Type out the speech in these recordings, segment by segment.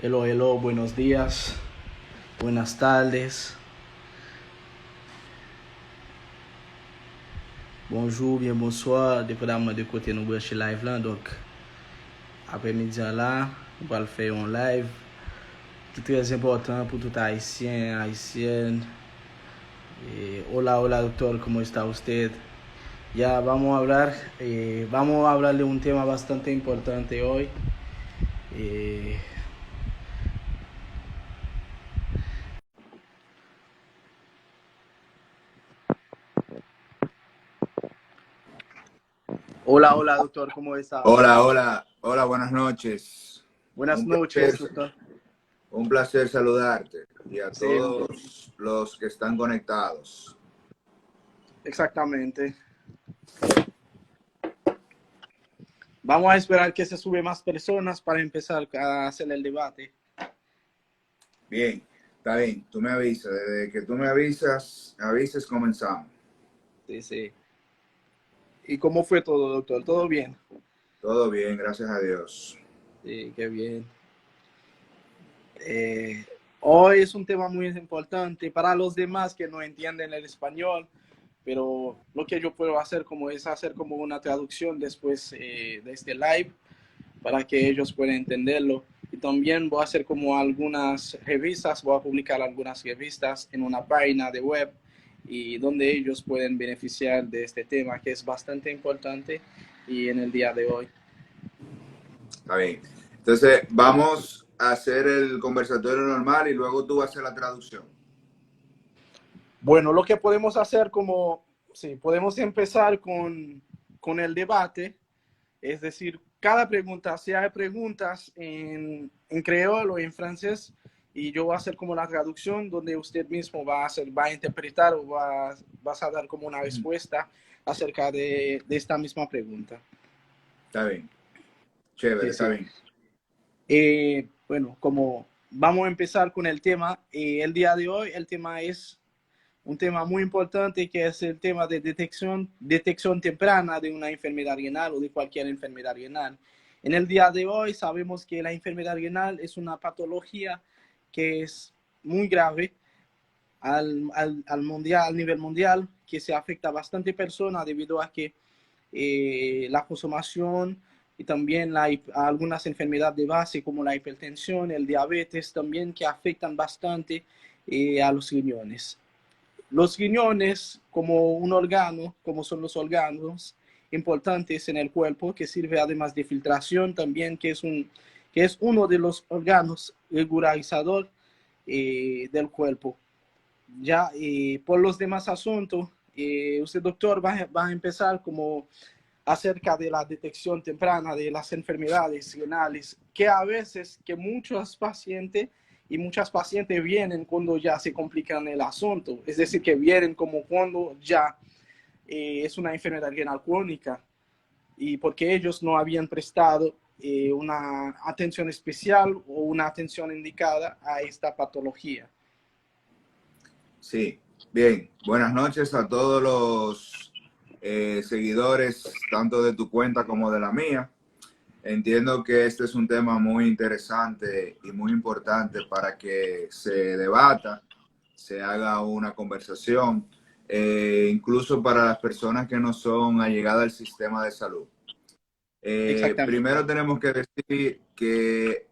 Hello, hello, buenos días, buenas tardes, bonjour, bien bonsoir, dépendamment de côté nous brancher live là. Donc, après-midi là, on va le faire en live, qui est très important pour tout haïtien, haïtienne. Hola, hola, doctor, ¿cómo está usted? Ya vamos a hablar de un tema bastante importante hoy. Eh, Hola, hola, doctor, ¿cómo está? Hola, hola, hola, buenas noches. Buenas noches, doctor. Un placer saludarte y a Sí, todos los que están conectados. exactamente. Vamos a esperar que se sube más personas para empezar a hacer el debate. Bien, está bien, tú me avisas. Desde que tú me avises, comenzamos. Sí, sí. ¿Y cómo fue todo, doctor? ¿Todo bien? Todo bien, gracias a Dios. Sí, qué bien. Eh, Hoy es un tema muy importante para los demás que no entienden el español, pero lo que yo puedo hacer como es hacer como una traducción después de este live para que ellos puedan entenderlo. Y también voy a hacer como algunas revistas, voy a publicar algunas revistas en una página de web y donde ellos pueden beneficiar de este tema que es bastante importante y en el día de hoy. Está bien. Entonces, vamos a hacer el conversatorio normal y luego tú vas a hacer la traducción. Bueno, lo que podemos hacer como, sí, podemos empezar con el debate, es decir, cada pregunta, si hay preguntas en creol o en francés, y yo voy a hacer como la traducción donde usted mismo va a interpretar o vas a dar como una respuesta acerca de esta misma pregunta. Está bien, chévere, Sí, está sí. bien. Bueno, como vamos a empezar con el tema, el día de hoy el tema es un tema muy importante que es el tema de detección temprana de una enfermedad renal o de cualquier enfermedad renal. En el día de hoy sabemos que la enfermedad renal es una patología que es muy grave al nivel mundial, que se afecta a bastante personas debido a que la consumación y también algunas enfermedades de base como la hipertensión, el diabetes también que afectan bastante a los riñones. Los riñones como un órgano, como son los órganos importantes en el cuerpo, que sirve además de filtración también, que es uno de los órganos regularizador del cuerpo. Ya por los demás asuntos, usted doctor va a empezar como acerca de la detección temprana de las enfermedades renales, que a veces que muchos pacientes y muchas pacientes vienen cuando ya se complican el asunto, es decir, que vienen como cuando ya es una enfermedad renal crónica y porque ellos no habían prestado una atención especial o una atención indicada a esta patología. Sí, bien. Buenas noches a todos los seguidores, tanto de tu cuenta como de la mía. Entiendo que este es un tema muy interesante y muy importante para que se debata, se haga una conversación, incluso para las personas que no son allegadas al sistema de salud. Exactamente. Primero tenemos que decir que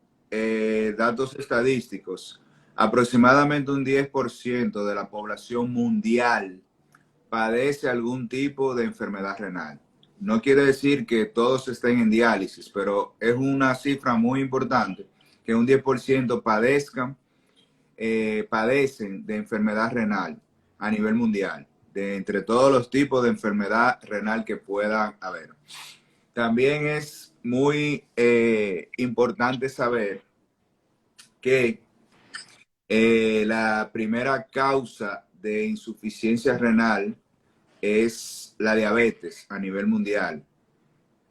datos estadísticos, aproximadamente un 10% de la población mundial padece algún tipo de enfermedad renal. No quiere decir que todos estén en diálisis, pero es una cifra muy importante que un 10% padecen de enfermedad renal a nivel mundial, de entre todos los tipos de enfermedad renal que puedan haber. También es muy importante saber que la primera causa de insuficiencia renal es la diabetes a nivel mundial.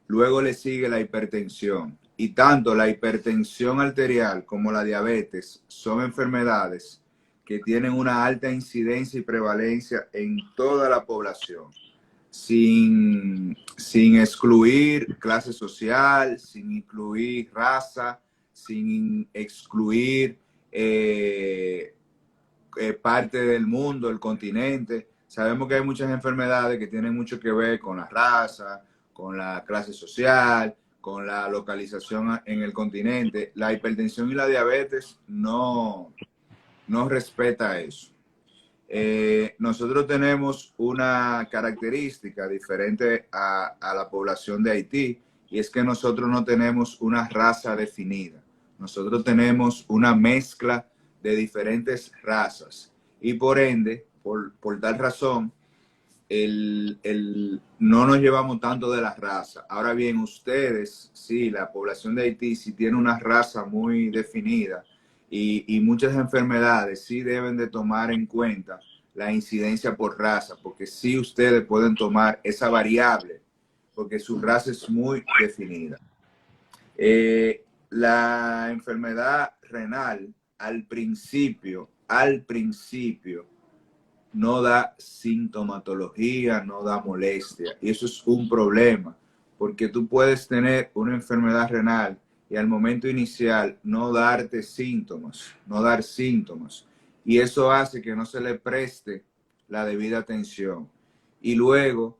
Luego le sigue la hipertensión. Y tanto la hipertensión arterial como la diabetes son enfermedades que tienen una alta incidencia y prevalencia en toda la población, sin excluir clase social, sin incluir raza, sin excluir parte del mundo, el continente. Sabemos que hay muchas enfermedades que tienen mucho que ver con la raza, con la clase social, con la localización en el continente. La hipertensión y la diabetes no respeta eso. Nosotros tenemos una característica diferente a la población de Haití, y es que nosotros no tenemos una raza definida. Nosotros tenemos una mezcla de diferentes razas, y por ende, por tal razón, no nos llevamos tanto de la raza. Ahora bien, ustedes, sí, la población de Haití sí tiene una raza muy definida, y muchas enfermedades sí deben de tomar en cuenta la incidencia por raza, porque sí ustedes pueden tomar esa variable, porque su raza es muy definida. La enfermedad renal al principio, no da sintomatología, no da molestia. Y eso es un problema, porque tú puedes tener una enfermedad renal y al momento inicial no darte síntomas, no dar síntomas. Y eso hace que no se le preste la debida atención. Y luego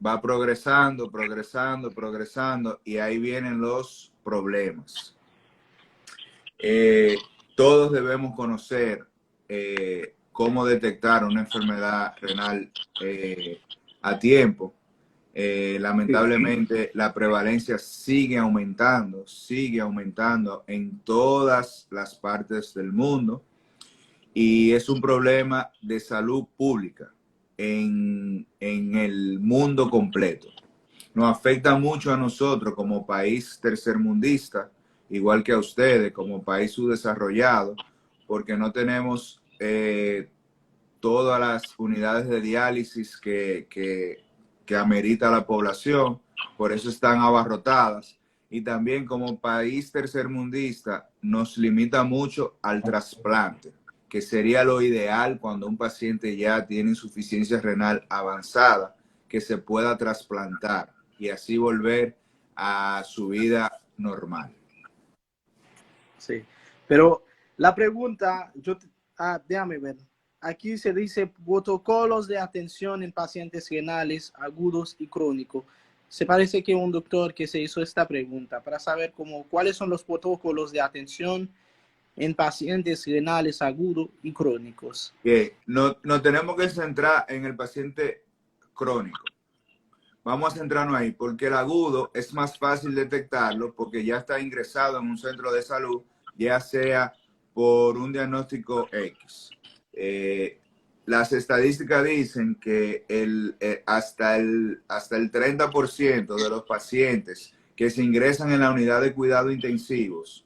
va progresando, progresando, progresando, y ahí vienen los problemas. Todos debemos conocer cómo detectar una enfermedad renal a tiempo. Lamentablemente la prevalencia sigue aumentando en todas las partes del mundo, y es un problema de salud pública en el mundo completo. Nos afecta mucho a nosotros como país tercermundista, igual que a ustedes como país subdesarrollado, porque no tenemos todas las unidades de diálisis que amerita la población, por eso están abarrotadas. Y también como país tercermundista nos limita mucho al trasplante, que sería lo ideal cuando un paciente ya tiene insuficiencia renal avanzada, que se pueda trasplantar y así volver a su vida normal. Sí, pero la pregunta, déjame ver, aquí se dice protocolos de atención en pacientes renales agudos y crónicos. Se parece que un doctor que se hizo esta pregunta para saber cuáles son los protocolos de atención en pacientes renales agudos y crónicos. Bien, no tenemos que centrar en el paciente crónico. Vamos a centrarnos ahí, porque el agudo es más fácil detectarlo porque ya está ingresado en un centro de salud, ya sea por un diagnóstico X. Las estadísticas dicen que hasta el 30% de los pacientes que se ingresan en la unidad de cuidado intensivos,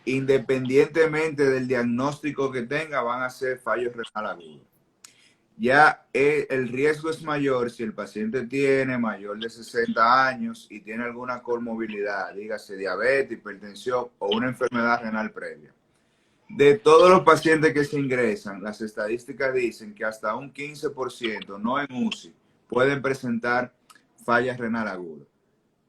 independientemente del diagnóstico que tenga, van a ser fallo renal agudo. Ya el riesgo es mayor si el paciente tiene mayor de 60 años y tiene alguna comorbilidad, dígase diabetes, hipertensión o una enfermedad renal previa. De todos los pacientes que se ingresan, las estadísticas dicen que hasta un 15%, no en UCI, pueden presentar falla renal aguda.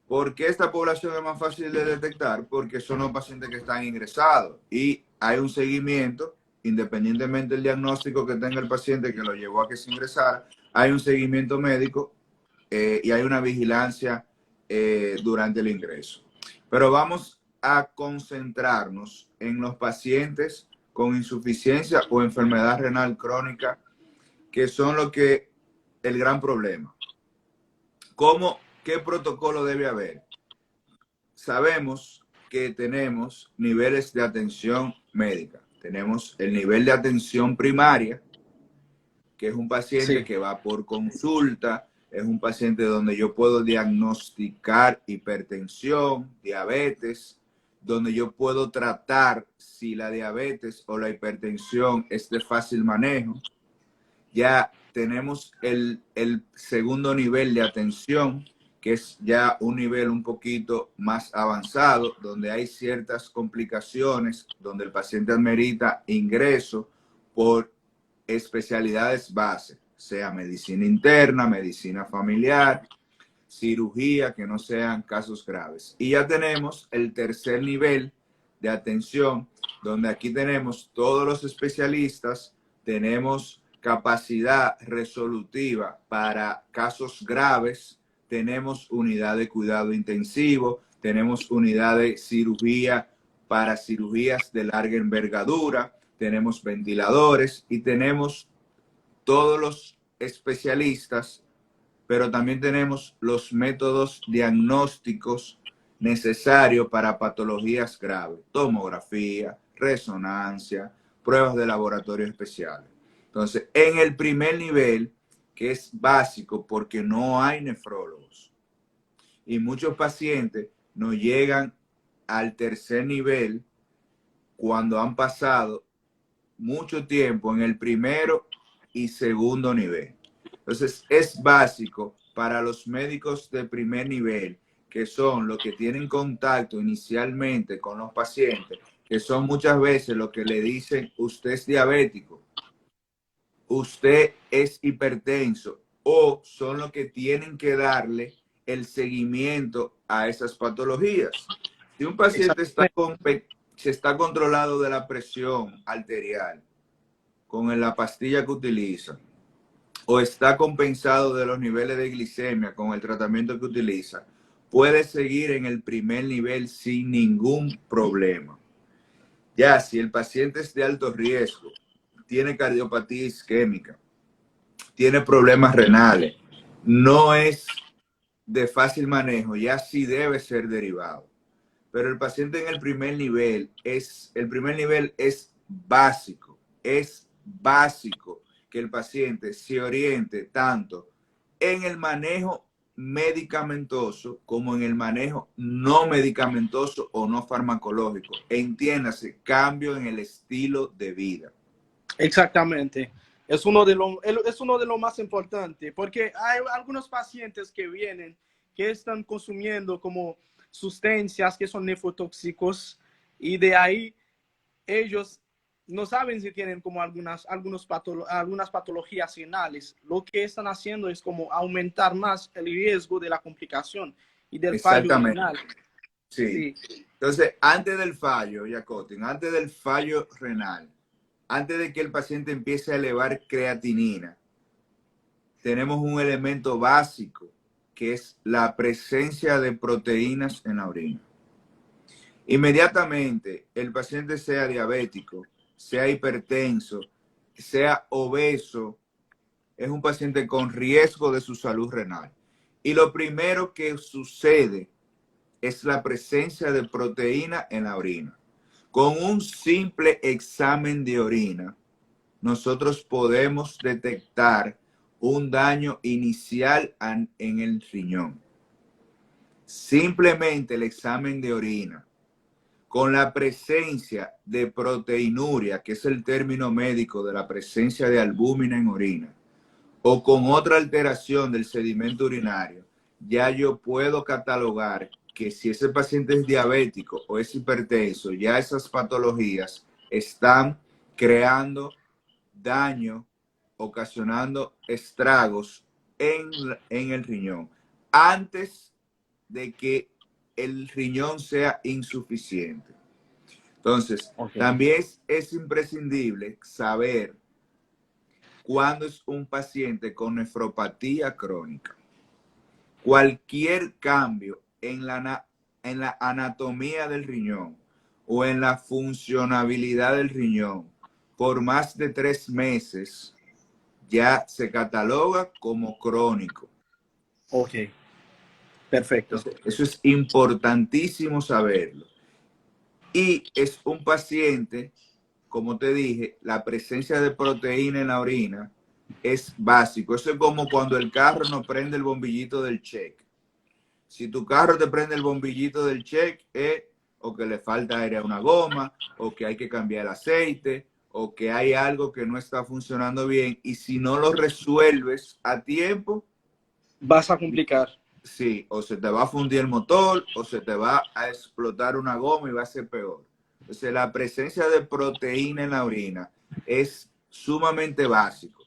¿Por qué esta población es más fácil de detectar? Porque son los pacientes que están ingresados y hay un seguimiento, independientemente del diagnóstico que tenga el paciente que lo llevó a que se ingresara, hay un seguimiento médico y hay una vigilancia durante el ingreso. Pero vamos a concentrarnos en los pacientes con insuficiencia o enfermedad renal crónica, que son el gran problema. ¿Qué protocolo debe haber? Sabemos que tenemos niveles de atención médica. Tenemos el nivel de atención primaria, que es un paciente que va por consulta, es un paciente donde yo puedo diagnosticar hipertensión, diabetes, donde yo puedo tratar si la diabetes o la hipertensión es de fácil manejo. Ya tenemos el segundo nivel de atención, que es ya un nivel un poquito más avanzado, donde hay ciertas complicaciones, donde el paciente amerita ingreso por especialidades base, sea medicina interna, medicina familiar, cirugía, que no sean casos graves. Y ya tenemos el tercer nivel de atención, donde aquí tenemos todos los especialistas, tenemos capacidad resolutiva para casos graves, tenemos unidad de cuidado intensivo, tenemos unidad de cirugía para cirugías de larga envergadura, tenemos ventiladores y tenemos todos los especialistas, pero también tenemos los métodos diagnósticos necesarios para patologías graves, tomografía, resonancia, pruebas de laboratorio especiales. Entonces, en el primer nivel, que es básico porque no hay nefrólogos, y muchos pacientes no llegan al tercer nivel cuando han pasado mucho tiempo en el primero y segundo nivel. Entonces, es básico para los médicos de primer nivel, que son los que tienen contacto inicialmente con los pacientes, que son muchas veces los que le dicen, usted es diabético, usted es hipertenso, o son los que tienen que darle el seguimiento a esas patologías. Si un paciente está controlado de la presión arterial con la pastilla que utiliza, o está compensado de los niveles de glicemia con el tratamiento que utiliza, puede seguir en el primer nivel sin ningún problema. Ya si el paciente es de alto riesgo, tiene cardiopatía isquémica, tiene problemas renales, no es de fácil manejo, ya sí debe ser derivado. Pero el paciente en el primer nivel es básico, que el paciente se oriente tanto en el manejo medicamentoso como en el manejo no medicamentoso o no farmacológico. Entiéndase, cambio en el estilo de vida. Exactamente. Es uno de los más importantes, porque hay algunos pacientes que vienen que están consumiendo como sustancias que son nefrotóxicos y de ahí ellos no saben si tienen como algunas patologías renales. Lo que están haciendo es como aumentar más el riesgo de la complicación y del fallo renal. Sí. Entonces, antes del fallo, Yacotin, antes del fallo renal, antes de que el paciente empiece a elevar creatinina, tenemos un elemento básico que es la presencia de proteínas en la orina. Inmediatamente el paciente sea diabético, sea hipertenso, sea obeso, es un paciente con riesgo de su salud renal. Y lo primero que sucede es la presencia de proteína en la orina. Con un simple examen de orina, nosotros podemos detectar un daño inicial en el riñón. Simplemente el examen de orina, con la presencia de proteinuria, que es el término médico de la presencia de albúmina en orina, o con otra alteración del sedimento urinario, ya yo puedo catalogar que si ese paciente es diabético o es hipertenso, ya esas patologías están creando daño, ocasionando estragos en el riñón, antes de que el riñón sea insuficiente. Entonces, también es imprescindible saber cuándo es un paciente con nefropatía crónica. Cualquier cambio en la anatomía del riñón o en la funcionabilidad del riñón por más de 3 meses ya se cataloga como crónico. Ok, perfecto. Entonces, eso es importantísimo saberlo. Y es un paciente, como te dije, la presencia de proteína en la orina es básico. Eso es como cuando el carro no prende el bombillito del check. Si tu carro te prende el bombillito del check, o que le falta aire a una goma, o que hay que cambiar el aceite, o que hay algo que no está funcionando bien. Y si no lo resuelves a tiempo, vas a complicar. Sí, o se te va a fundir el motor, o se te va a explotar una goma y va a ser peor. Entonces, la presencia de proteína en la orina es sumamente básico.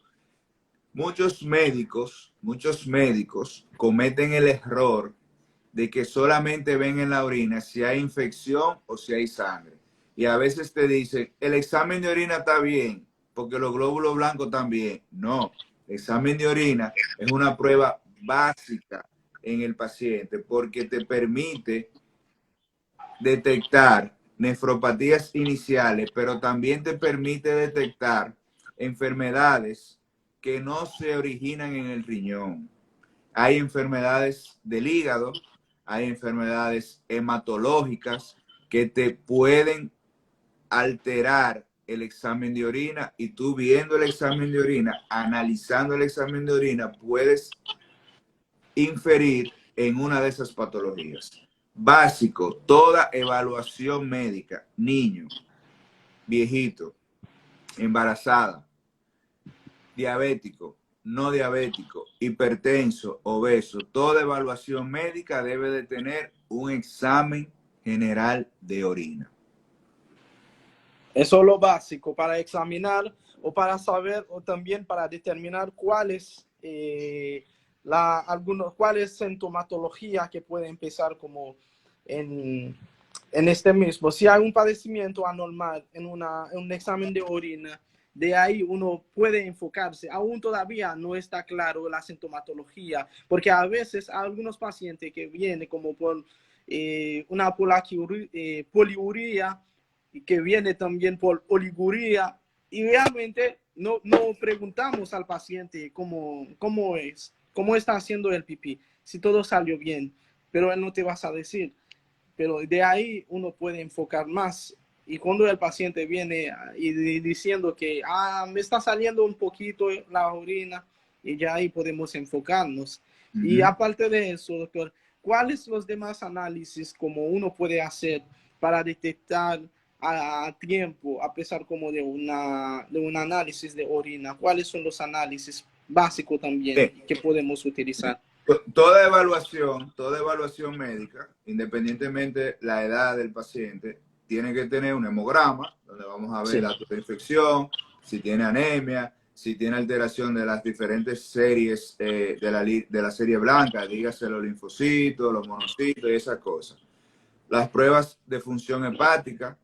Muchos médicos cometen el error de que solamente ven en la orina si hay infección o si hay sangre. Y a veces te dicen, el examen de orina está bien, porque los glóbulos blancos están bien. No, el examen de orina es una prueba básica en el paciente porque te permite detectar nefropatías iniciales, pero también te permite detectar enfermedades que no se originan en el riñón. Hay enfermedades del hígado, hay enfermedades hematológicas que te pueden alterar el examen de orina, y tú viendo el examen de orina, analizando el examen de orina, puedes inferir en una de esas patologías. Básico, toda evaluación médica, niño, viejito, embarazada, diabético, no diabético, hipertenso, obeso, toda evaluación médica debe de tener un examen general de orina. Eso es lo básico para examinar o para saber o también para determinar cuáles cuáles sintomatología que puede empezar como en este mismo. Si hay un padecimiento anormal en un examen de orina, de ahí uno puede enfocarse. Aún todavía no está claro la sintomatología, porque a veces hay algunos pacientes que vienen como por una poliuria, y que viene también por oliguría, y realmente no preguntamos al paciente cómo está haciendo el pipí, si todo salió bien, pero él no te va a decir. Pero de ahí uno puede enfocar más. Y cuando el paciente viene y diciendo que me está saliendo un poquito la orina, y ya ahí podemos enfocarnos. Y aparte de eso, doctor, ¿cuáles son los demás análisis como uno puede hacer para detectar a tiempo, a pesar como de un análisis de orina? ¿Cuáles son los análisis básicos también que podemos utilizar? Toda evaluación médica, independientemente la edad del paciente, tiene que tener un hemograma, donde vamos a ver datos de infección, si tiene anemia, si tiene alteración de las diferentes series de la serie blanca, dígase los linfocitos, los monocitos y esas cosas. Las pruebas de función hepática,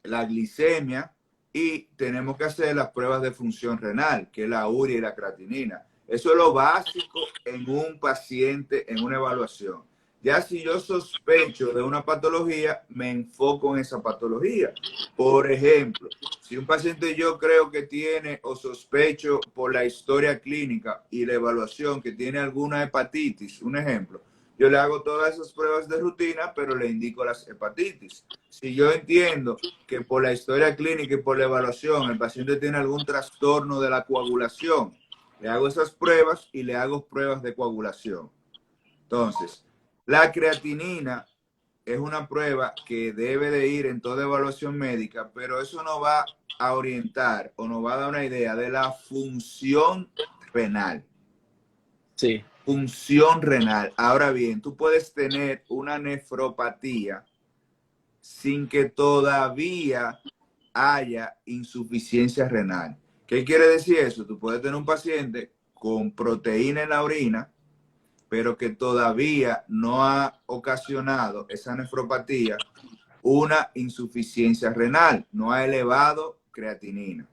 la glicemia, y tenemos que hacer las pruebas de función renal, que es la urea y la creatinina. Eso es lo básico en un paciente, en una evaluación. Ya si yo sospecho de una patología, me enfoco en esa patología. Por ejemplo, si un paciente yo creo que tiene o sospecho por la historia clínica y la evaluación que tiene alguna hepatitis, un ejemplo, yo le hago todas esas pruebas de rutina, pero le indico las hepatitis. Si yo entiendo que por la historia clínica y por la evaluación el paciente tiene algún trastorno de la coagulación, le hago esas pruebas y le hago pruebas de coagulación. Entonces, la creatinina es una prueba que debe de ir en toda evaluación médica, pero eso nos va a orientar o nos va a dar una idea de la función renal. Sí. Función renal. Ahora bien, tú puedes tener una nefropatía sin que todavía haya insuficiencia renal. ¿Qué quiere decir eso? Tú puedes tener un paciente con proteína en la orina, pero que todavía no ha ocasionado esa nefropatía una insuficiencia renal, no ha elevado creatinina.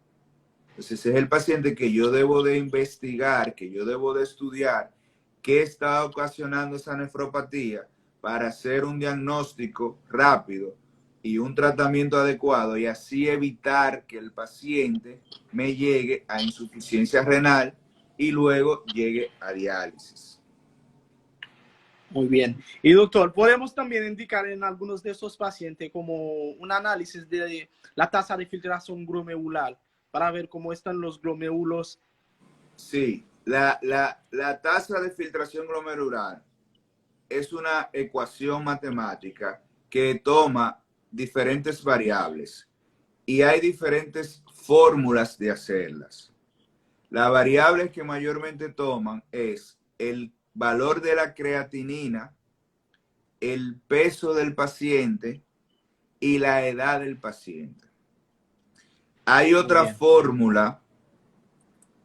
Entonces ese es el paciente que yo debo de investigar, que yo debo de estudiar qué está ocasionando esa nefropatía para hacer un diagnóstico rápido y un tratamiento adecuado, y así evitar que el paciente me llegue a insuficiencia renal y luego llegue a diálisis. Muy bien. Y doctor, podemos también indicar en algunos de esos pacientes como un análisis de la tasa de filtración glomerular para ver cómo están los glomérulos. Sí, la tasa de filtración glomerular es una ecuación matemática que toma diferentes variables y hay diferentes fórmulas de hacerlas. Las variables que mayormente toman es el valor de la creatinina, el peso del paciente y la edad del paciente. Hay otra fórmula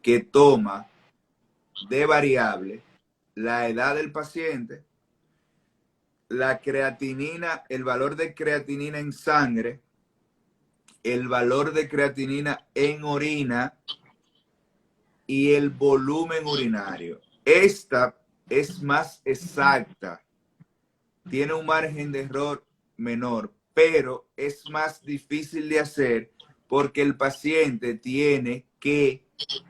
que toma de variable la edad del paciente, la creatinina, el valor de creatinina en sangre el valor de creatinina en orina y el volumen urinario. Esta es más exacta, tiene un margen de error menor, pero es más difícil de hacer porque el paciente tiene que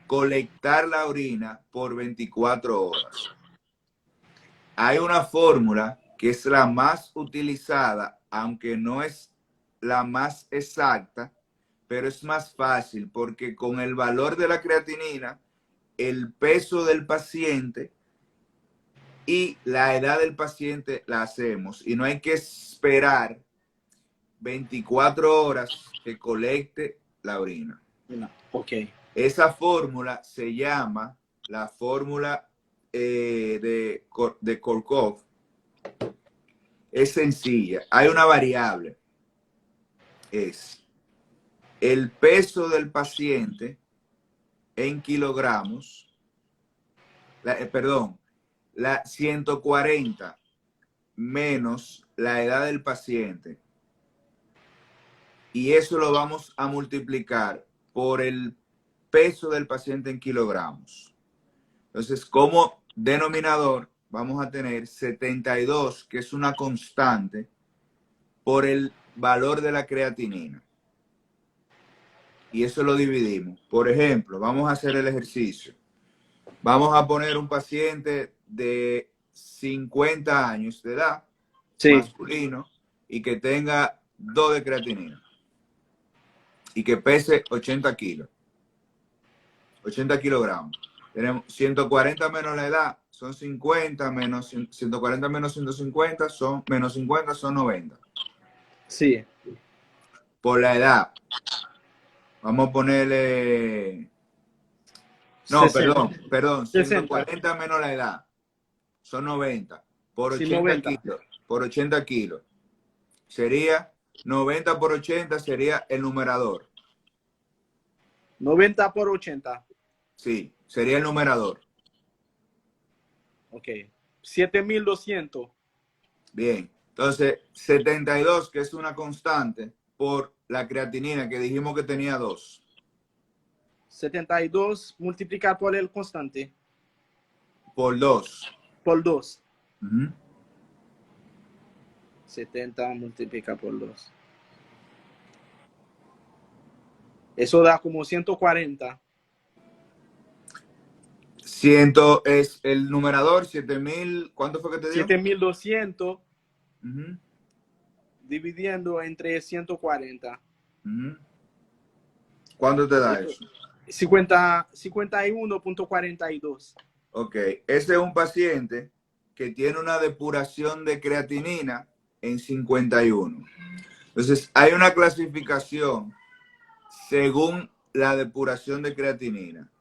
colectar la orina por 24 horas. Hay una fórmula que es la más utilizada, aunque no es la más exacta, pero es más fácil porque con el valor de la creatinina, el peso del paciente y la edad del paciente la hacemos y no hay que esperar 24 horas que colecte la orina. No. Ok. Esa fórmula se llama la fórmula de Korkov. Es sencilla. Hay una variable. Es el peso del paciente en kilogramos. La 140 menos la edad del paciente. Y eso lo vamos a multiplicar por el peso del paciente en kilogramos. Entonces, como denominador, vamos a tener 72, que es una constante, por el valor de la creatinina. Y eso lo dividimos. Por ejemplo, vamos a hacer el ejercicio. Vamos a poner un paciente de 50 años de edad, sí, masculino, y que tenga 2 de creatinina. Y que pese 80 kilos. 80 kilogramos. Tenemos 140 menos la edad, son 50, menos 140 menos 150, son menos 50, son 90. Sí. Por la edad, vamos a ponerle... No, 60. perdón, 140 menos la edad, son 90. Por 80 sí, 90. Kilos, por 80 kilos. Sería 90 por 80, sería el numerador. 90 por 80. Sí, sería el numerador. Ok. 7200. Bien. Entonces, 72, que es una constante, por la creatinina, que dijimos que tenía 2. 72 multiplicado por el constante. Por 2. Por 2. 70 multiplicado por 2. Eso da como 140. 100 es el numerador, 7000, ¿cuánto fue que te dio? 7200 dividiendo entre 140. ¿Cuánto te da eso? 51.42. Ok, ese es un paciente que tiene una depuración de creatinina en 51. Entonces, hay una clasificación según la depuración de creatinina.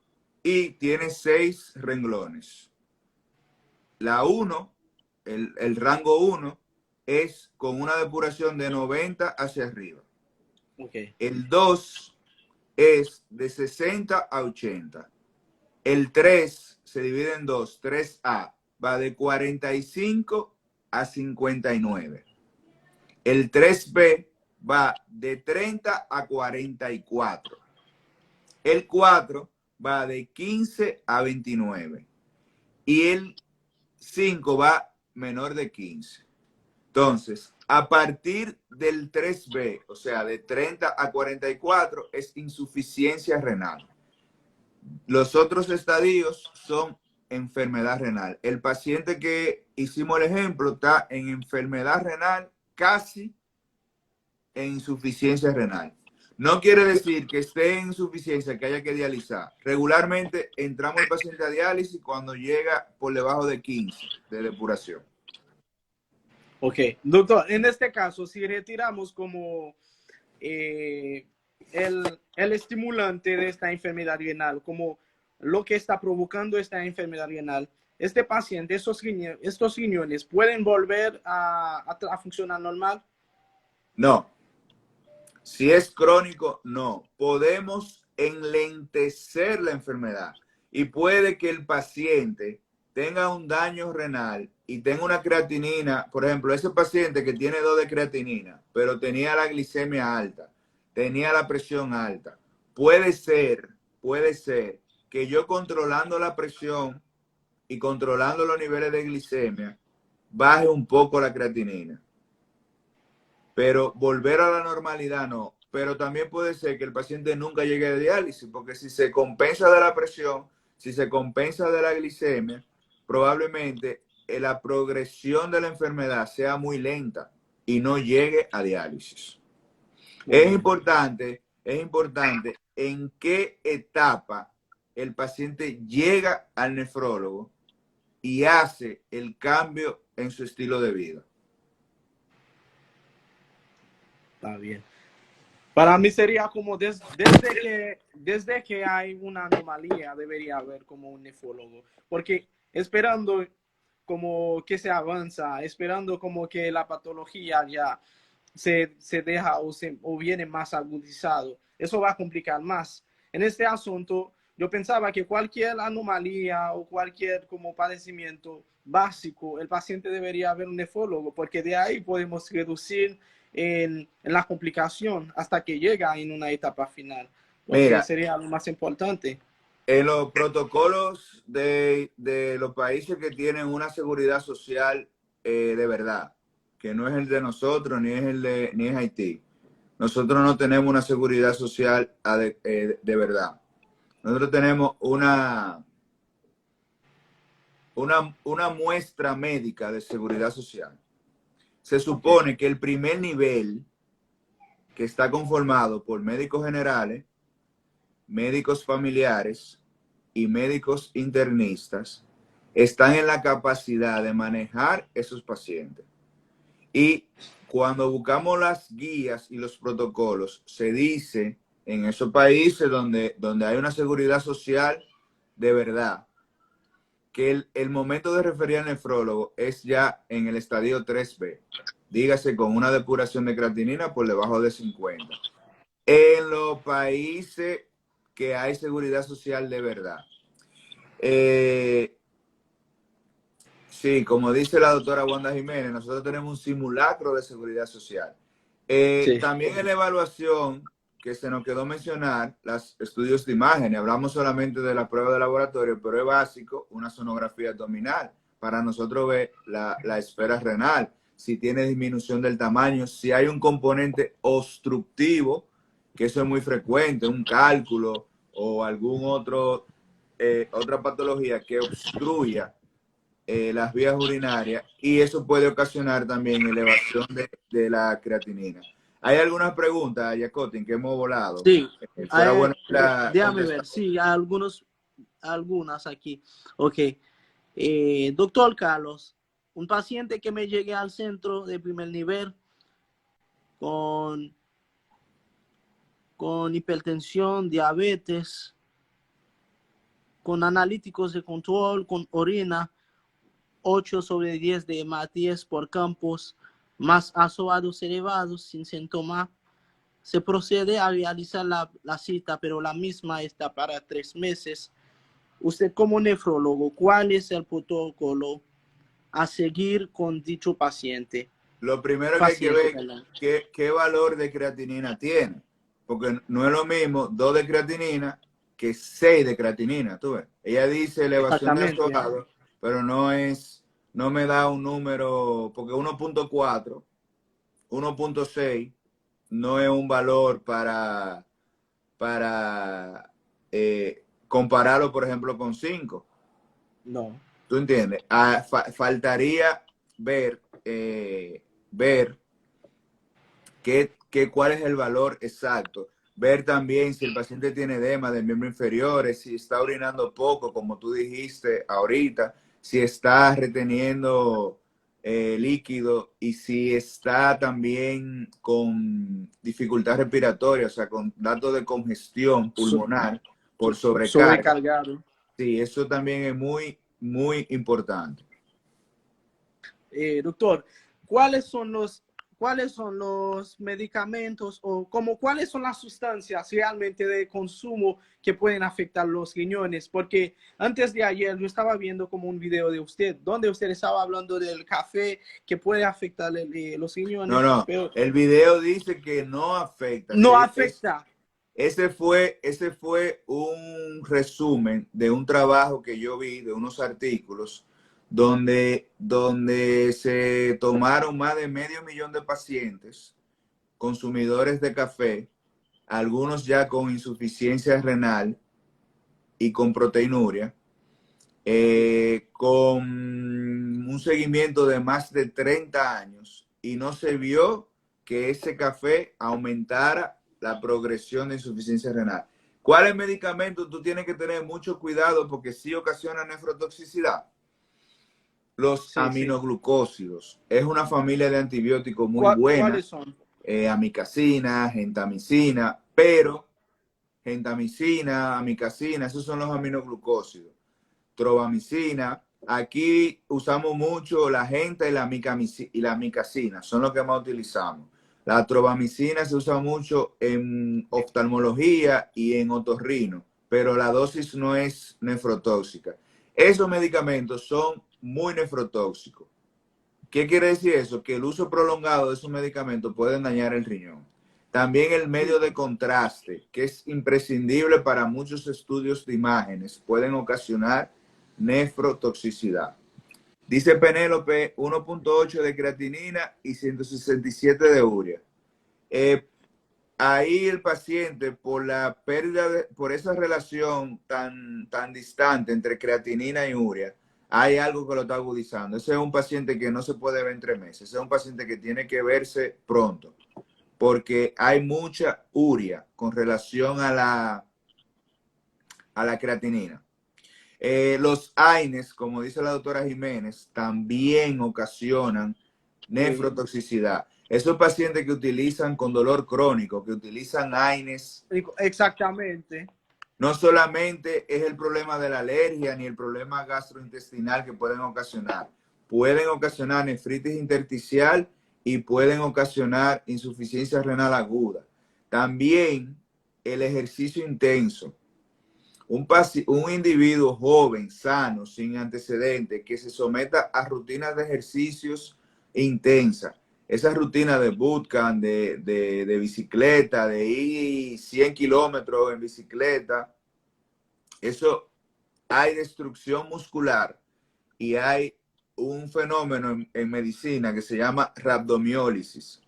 Y tiene 6 renglones. La 1, el rango 1, es con una depuración de 90 hacia arriba. Okay. El 2 es de 60 a 80. El 3 se divide en 2. 3A va de 45 a 59. El 3B va de 30 a 44. El 4 va de 15 a 29 y el 5 va menor de 15. Entonces, a partir del 3B, o sea, de 30 a 44, es insuficiencia renal. Los otros estadios son enfermedad renal. El paciente que hicimos el ejemplo está en enfermedad renal, casi en insuficiencia renal. No quiere decir que esté en insuficiencia, que haya que dializar. Regularmente entramos el paciente a diálisis cuando llega por debajo de 15 de depuración. Ok, doctor, en este caso, si retiramos como el estimulante de esta enfermedad renal, como lo que está provocando esta enfermedad renal, este paciente, estos riñones, ¿pueden volver a funcionar normal? No. Si es crónico, no. Podemos enlentecer la enfermedad y puede que el paciente tenga un daño renal y tenga una creatinina. Por ejemplo, ese paciente que tiene 2 de creatinina, pero tenía la glicemia alta, tenía la presión alta. Puede ser que yo controlando la presión y controlando los niveles de glicemia, baje un poco la creatinina. Pero volver a la normalidad no. Pero también puede ser que el paciente nunca llegue a diálisis, porque si se compensa de la presión, si se compensa de la glicemia, probablemente la progresión de la enfermedad sea muy lenta y no llegue a diálisis. Es importante en qué etapa el paciente llega al nefrólogo y hace el cambio en su estilo de vida. Está bien. Para mí sería como desde que hay una anomalía debería haber como un nefrólogo, porque esperando como que se avanza, esperando como que la patología ya se deja o viene más agudizado, eso va a complicar más. En este asunto, yo pensaba que cualquier anomalía o cualquier como padecimiento básico, el paciente debería ver un nefrólogo, porque de ahí podemos reducir en la complicación hasta que llega en una etapa final, lo que Mira, sería lo más importante. en los protocolos de los países que tienen una seguridad social de verdad, que no es el de nosotros, ni es Haití. Nosotros no tenemos una seguridad social de verdad. Nosotros tenemos una muestra médica de seguridad social. Se supone que el primer nivel, que está conformado por médicos generales, médicos familiares y médicos internistas, están en la capacidad de manejar esos pacientes. Y cuando buscamos las guías y los protocolos, se dice en esos países donde hay una seguridad social de verdad, que el momento de referir al nefrólogo es ya en el estadio 3B, dígase con una depuración de creatinina por debajo de 50. En los países que hay seguridad social de verdad. Sí, como dice la doctora Wanda Jiménez, nosotros tenemos un simulacro de seguridad social. Sí. También en la evaluación, que se nos quedó mencionar, los estudios de imagen. Hablamos solamente de la prueba de laboratorio, pero es básico una sonografía abdominal para nosotros ver la esfera renal, si tiene disminución del tamaño, si hay un componente obstructivo, que eso es muy frecuente, un cálculo o algún otra patología que obstruya las vías urinarias, y eso puede ocasionar también elevación de la creatinina. ¿Hay algunas preguntas, Yacotin, que hemos volado? Sí, Fuera bueno déjame contestar. ver, sí, hay algunas aquí. Ok. Doctor Carlos, un paciente que me llegue al centro de primer nivel con, con hipertensión, diabetes, con analíticos de control, con orina, 8/10 de hematíes por campos, más azoados elevados, sin síntoma. Se procede a realizar la cita, pero la misma está para 3 meses. Usted como nefrólogo, ¿cuál es el protocolo a seguir con dicho paciente? Lo primero que hay que ver es qué valor de creatinina tiene, porque no es lo mismo 2 de creatinina que 6 de creatinina, tú ves. Ella dice elevación de azotado, pero no me da un número, porque 1.4, 1.6 no es un valor para compararlo, por ejemplo, con 5. No. ¿Tú entiendes? Faltaría ver cuál es el valor exacto. Ver también si el paciente tiene edema del miembro inferior, si está orinando poco, como tú dijiste ahorita, si está reteniendo líquido y si está también con dificultad respiratoria, o sea, con datos de congestión pulmonar por sobrecarga. Sobrecargado. Sí, eso también es muy, muy importante. Doctor, ¿cuáles son los cuáles son los medicamentos o como cuáles son las sustancias realmente de consumo que pueden afectar los riñones, porque antes de ayer yo estaba viendo como un video de usted donde usted estaba hablando del café que puede afectar los No, riñones, no, pero el video dice que no afecta. no afecta. Ese fue un resumen de un trabajo que yo vi, de unos artículos, donde se tomaron más de 500.000 de pacientes, consumidores de café, algunos ya con insuficiencia renal y con proteinuria, con un seguimiento de más de 30 años, y no se vio que ese café aumentara la progresión de insuficiencia renal. ¿Cuáles medicamentos tú tienes que tener mucho cuidado porque sí ocasiona nefrotoxicidad? Los Sí, sí. aminoglucósidos. Es una familia de antibióticos muy buena, ¿Cuáles son? amicacina, gentamicina, pero gentamicina, amicacina, esos son los aminoglucósidos. Trovamicina. Aquí usamos mucho la genta y la amicacina, son los que más utilizamos. La trovamicina se usa mucho en oftalmología y en otorrino, pero la dosis no es nefrotóxica. Esos medicamentos son muy nefrotóxicos. ¿Qué quiere decir eso? Que el uso prolongado de esos medicamentos puede dañar el riñón. También el medio de contraste, que es imprescindible para muchos estudios de imágenes, pueden ocasionar nefrotoxicidad. Dice Penélope 1.8 de creatinina y 167 de urea. Ahí el paciente, por la pérdida por esa relación tan distante entre creatinina y urea, hay algo que lo está agudizando. Ese es un paciente que no se puede ver en 3 meses. Ese es un paciente que tiene que verse pronto, porque hay mucha urea con relación a la creatinina. Los AINES, como dice la doctora Jiménez, también ocasionan Sí, nefrotoxicidad. Esos pacientes que utilizan con dolor crónico, que utilizan AINES, exactamente. no solamente es el problema de la alergia ni el problema gastrointestinal que pueden ocasionar nefritis intersticial y pueden ocasionar insuficiencia renal aguda. También el ejercicio intenso. Un individuo joven, sano, sin antecedentes, que se someta a rutinas de ejercicios intensas, esa rutina de bootcamp, de bicicleta, de ir 100 kilómetros en bicicleta, eso hay destrucción muscular y hay un fenómeno en medicina que se llama rhabdomiólisis.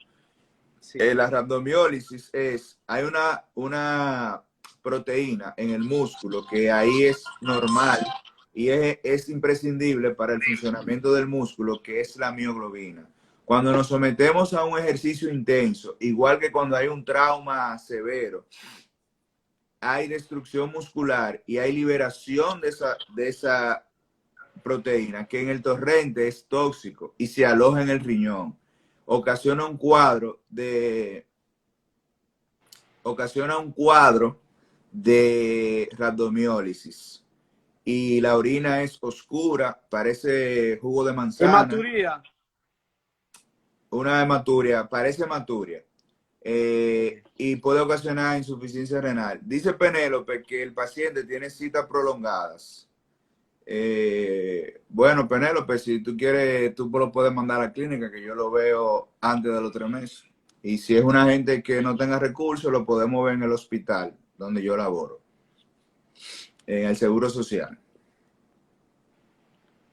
Sí. La rhabdomiólisis hay una proteína en el músculo que ahí es normal y es imprescindible para el funcionamiento del músculo, que es la mioglobina. Cuando nos sometemos a un ejercicio intenso, igual que cuando hay un trauma severo, hay destrucción muscular y hay liberación de esa proteína que en el torrente es tóxico y se aloja en el riñón. Ocasiona un cuadro de rhabdomiólisis y la orina es oscura, parece jugo de manzana, Hematuría. una hematuria, parece hematuria. Sí. Y puede ocasionar insuficiencia renal. Dice Penélope que el paciente tiene citas prolongadas. Bueno, Penélope, si tú quieres, tú lo puedes mandar a la clínica, que yo lo veo antes de los 3 meses. Y si es una gente que no tenga recursos, lo podemos ver en el hospital donde yo laboro, en el Seguro Social.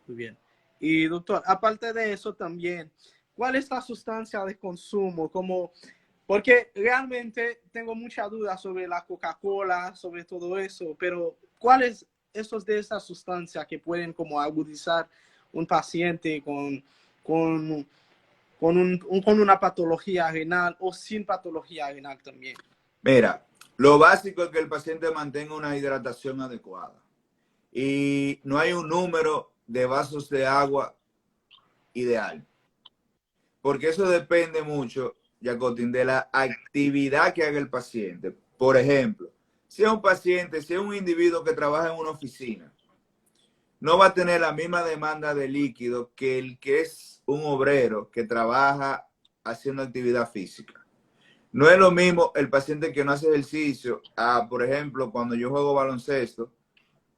Muy bien. Y doctor, aparte de eso también, ¿cuál es la sustancia de consumo? Como, porque realmente tengo mucha duda sobre la Coca-Cola, sobre todo eso, pero ¿cuáles esos de esas sustancias que pueden como agudizar un paciente con, con una patología renal o sin patología renal también? Mira, lo básico es que el paciente mantenga una hidratación adecuada. Y no hay un número de vasos de agua ideal, porque eso depende mucho, Jacotín, de la actividad que haga el paciente. Por ejemplo, si es un paciente, si es un individuo que trabaja en una oficina, no va a tener la misma demanda de líquido que el que es un obrero que trabaja haciendo actividad física. No es lo mismo el paciente que no hace ejercicio a, por ejemplo, cuando yo juego baloncesto,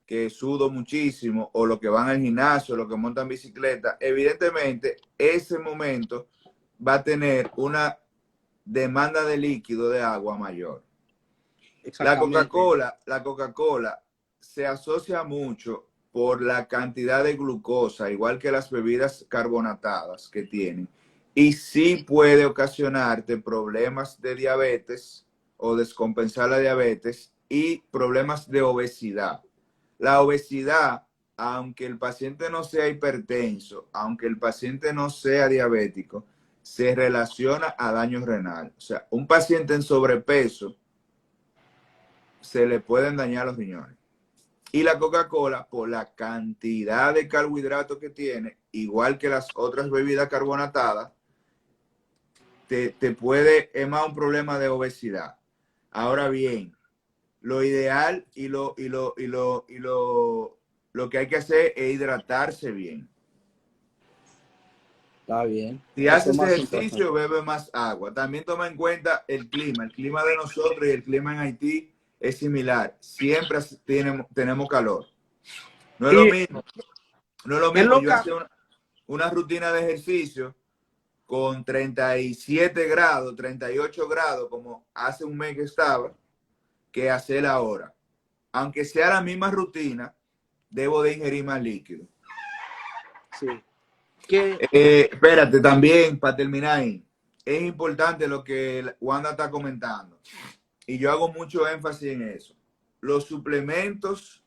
que sudo muchísimo, o los que van al gimnasio, los que montan bicicleta. Evidentemente, ese momento va a tener una demanda de líquido, de agua mayor. Exactamente. La Coca-Cola se asocia mucho por la cantidad de glucosa, igual que las bebidas carbonatadas que tienen. Y sí puede ocasionarte problemas de diabetes o descompensar la diabetes y problemas de obesidad. La obesidad, aunque el paciente no sea hipertenso, aunque el paciente no sea diabético, se relaciona a daño renal. O sea, un paciente en sobrepeso se le pueden dañar los riñones. Y la Coca-Cola, por la cantidad de carbohidratos que tiene, igual que las otras bebidas carbonatadas, te puede, es más un problema de obesidad. Ahora bien, lo ideal lo que hay que hacer es hidratarse bien. Está bien. Si Eso es haces más importante. ejercicio, bebe más agua. También toma en cuenta el clima. El clima de nosotros y el clima en Haití es similar. Siempre tenemos calor. No es lo Y mismo. No es lo en mismo lo yo que, hacer una rutina de ejercicio con 37 grados, 38 grados, como hace un mes que estaba, que hacer ahora. Aunque sea la misma rutina, debo de ingerir más líquido. sí, que Espérate, también, para terminar ahí, es importante lo que Wanda está comentando, y yo hago mucho énfasis en eso. Los suplementos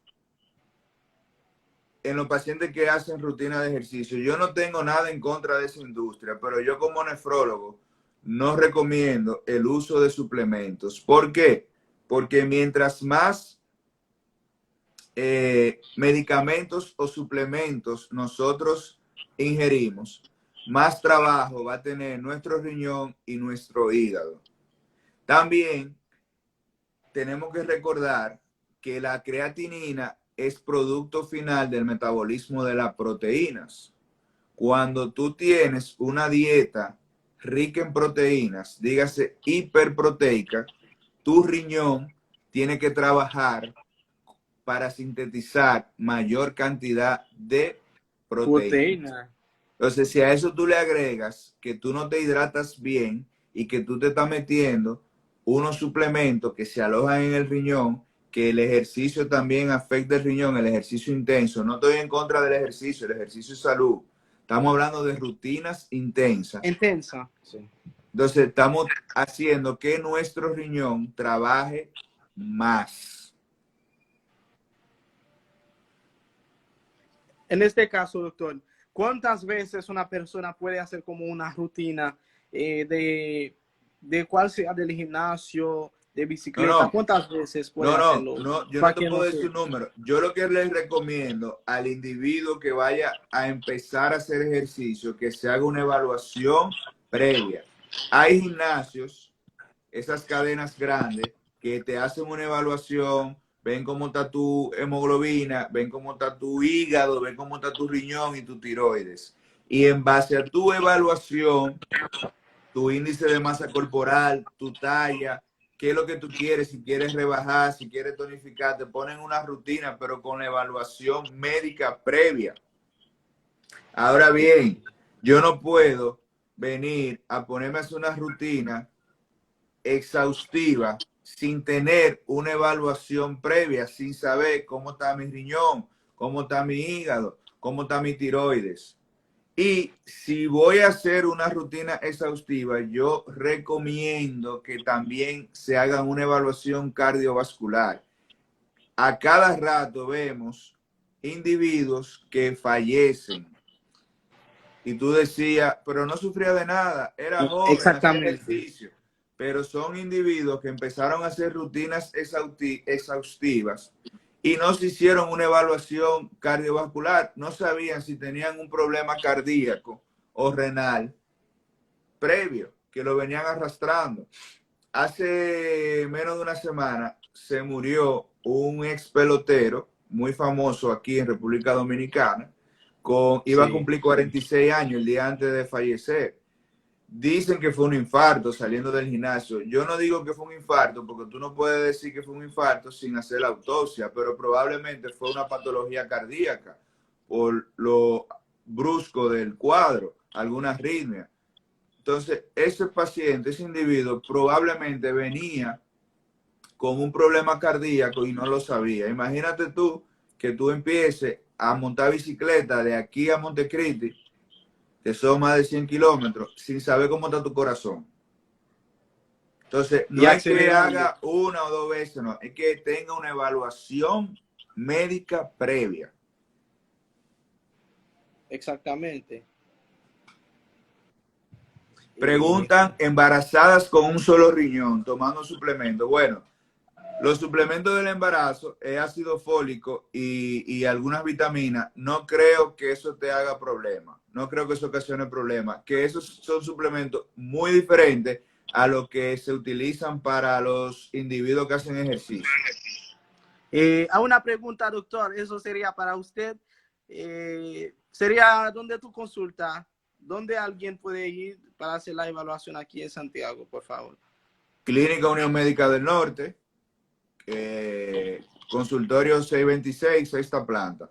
en los pacientes que hacen rutina de ejercicio, yo no tengo nada en contra de esa industria, pero yo como nefrólogo no recomiendo el uso de suplementos. ¿Por qué? Porque mientras más medicamentos o suplementos nosotros ingerimos, más trabajo va a tener nuestro riñón y nuestro hígado. También tenemos que recordar que la creatinina es producto final del metabolismo de las proteínas. Cuando tú tienes una dieta rica en proteínas, dígase hiperproteica, tu riñón tiene que trabajar para sintetizar mayor cantidad de proteínas. proteína. Entonces, si a eso tú le agregas que tú no te hidratas bien y que tú te estás metiendo unos suplementos que se alojan en el riñón, que el ejercicio también afecta el riñón, el ejercicio intenso. No estoy en contra del ejercicio, el ejercicio es salud. Estamos hablando de rutinas intensas. Intensa. Sí. Entonces, estamos haciendo que nuestro riñón trabaje más. En este caso, doctor, ¿cuántas veces una persona puede hacer como una rutina de cuál sea del gimnasio, de No, bicicleta? no, ¿Cuántas veces puede hacerlo yo no para te que no puedo decir se... un número. Yo lo que les recomiendo al individuo que vaya a empezar a hacer ejercicio, que se haga una evaluación previa. Hay gimnasios, esas cadenas grandes, que te hacen una evaluación, ven cómo está tu hemoglobina, ven cómo está tu hígado, ven cómo está tu riñón y tu tiroides. Y en base a tu evaluación, tu índice de masa corporal, tu talla, qué es lo que tú quieres, si quieres rebajar, si quieres tonificar, te ponen una rutina, pero con la evaluación médica previa. Ahora bien, yo no puedo venir a ponerme a hacer una rutina exhaustiva sin tener una evaluación previa, sin saber cómo está mi riñón, cómo está mi hígado, cómo está mi tiroides. Y si voy a hacer una rutina exhaustiva, yo recomiendo que también se hagan una evaluación cardiovascular. A cada rato vemos individuos que fallecen. Y tú decías, pero no sufría de nada, era joven, hacía Exactamente. ejercicio. Pero son individuos que empezaron a hacer rutinas exhaustivas y no se hicieron una evaluación cardiovascular, no sabían si tenían un problema cardíaco o renal previo, que lo venían arrastrando. Hace menos de una semana se murió un ex pelotero muy famoso aquí en República Dominicana, iba a Sí. cumplir 46 años el día antes de fallecer. Dicen que fue un infarto saliendo del gimnasio. Yo no digo que fue un infarto, porque tú no puedes decir que fue un infarto sin hacer la autopsia, pero probablemente fue una patología cardíaca por lo brusco del cuadro, alguna arritmia. Entonces, ese paciente, ese individuo, probablemente venía con un problema cardíaco y no lo sabía. Imagínate tú que tú empieces a montar bicicleta de aquí a Montecristi, que son más de 100 kilómetros, sin saber cómo está tu corazón. Entonces, Y no es que acelerando. haga una o dos veces, no, es que tenga una evaluación médica previa. Exactamente. Preguntan, embarazadas con un solo riñón, tomando suplementos. Bueno, los suplementos del embarazo es ácido fólico y algunas vitaminas. No creo que eso te haga problema. No creo que eso ocasione problema. Que esos son suplementos muy diferentes a los que se utilizan para los individuos que hacen ejercicio. A una pregunta, doctor, eso sería para usted. Sería donde tu consulta, ¿dónde alguien puede ir para hacer la evaluación aquí en Santiago, por favor? Clínica Unión Médica del Norte, consultorio 626, sexta planta.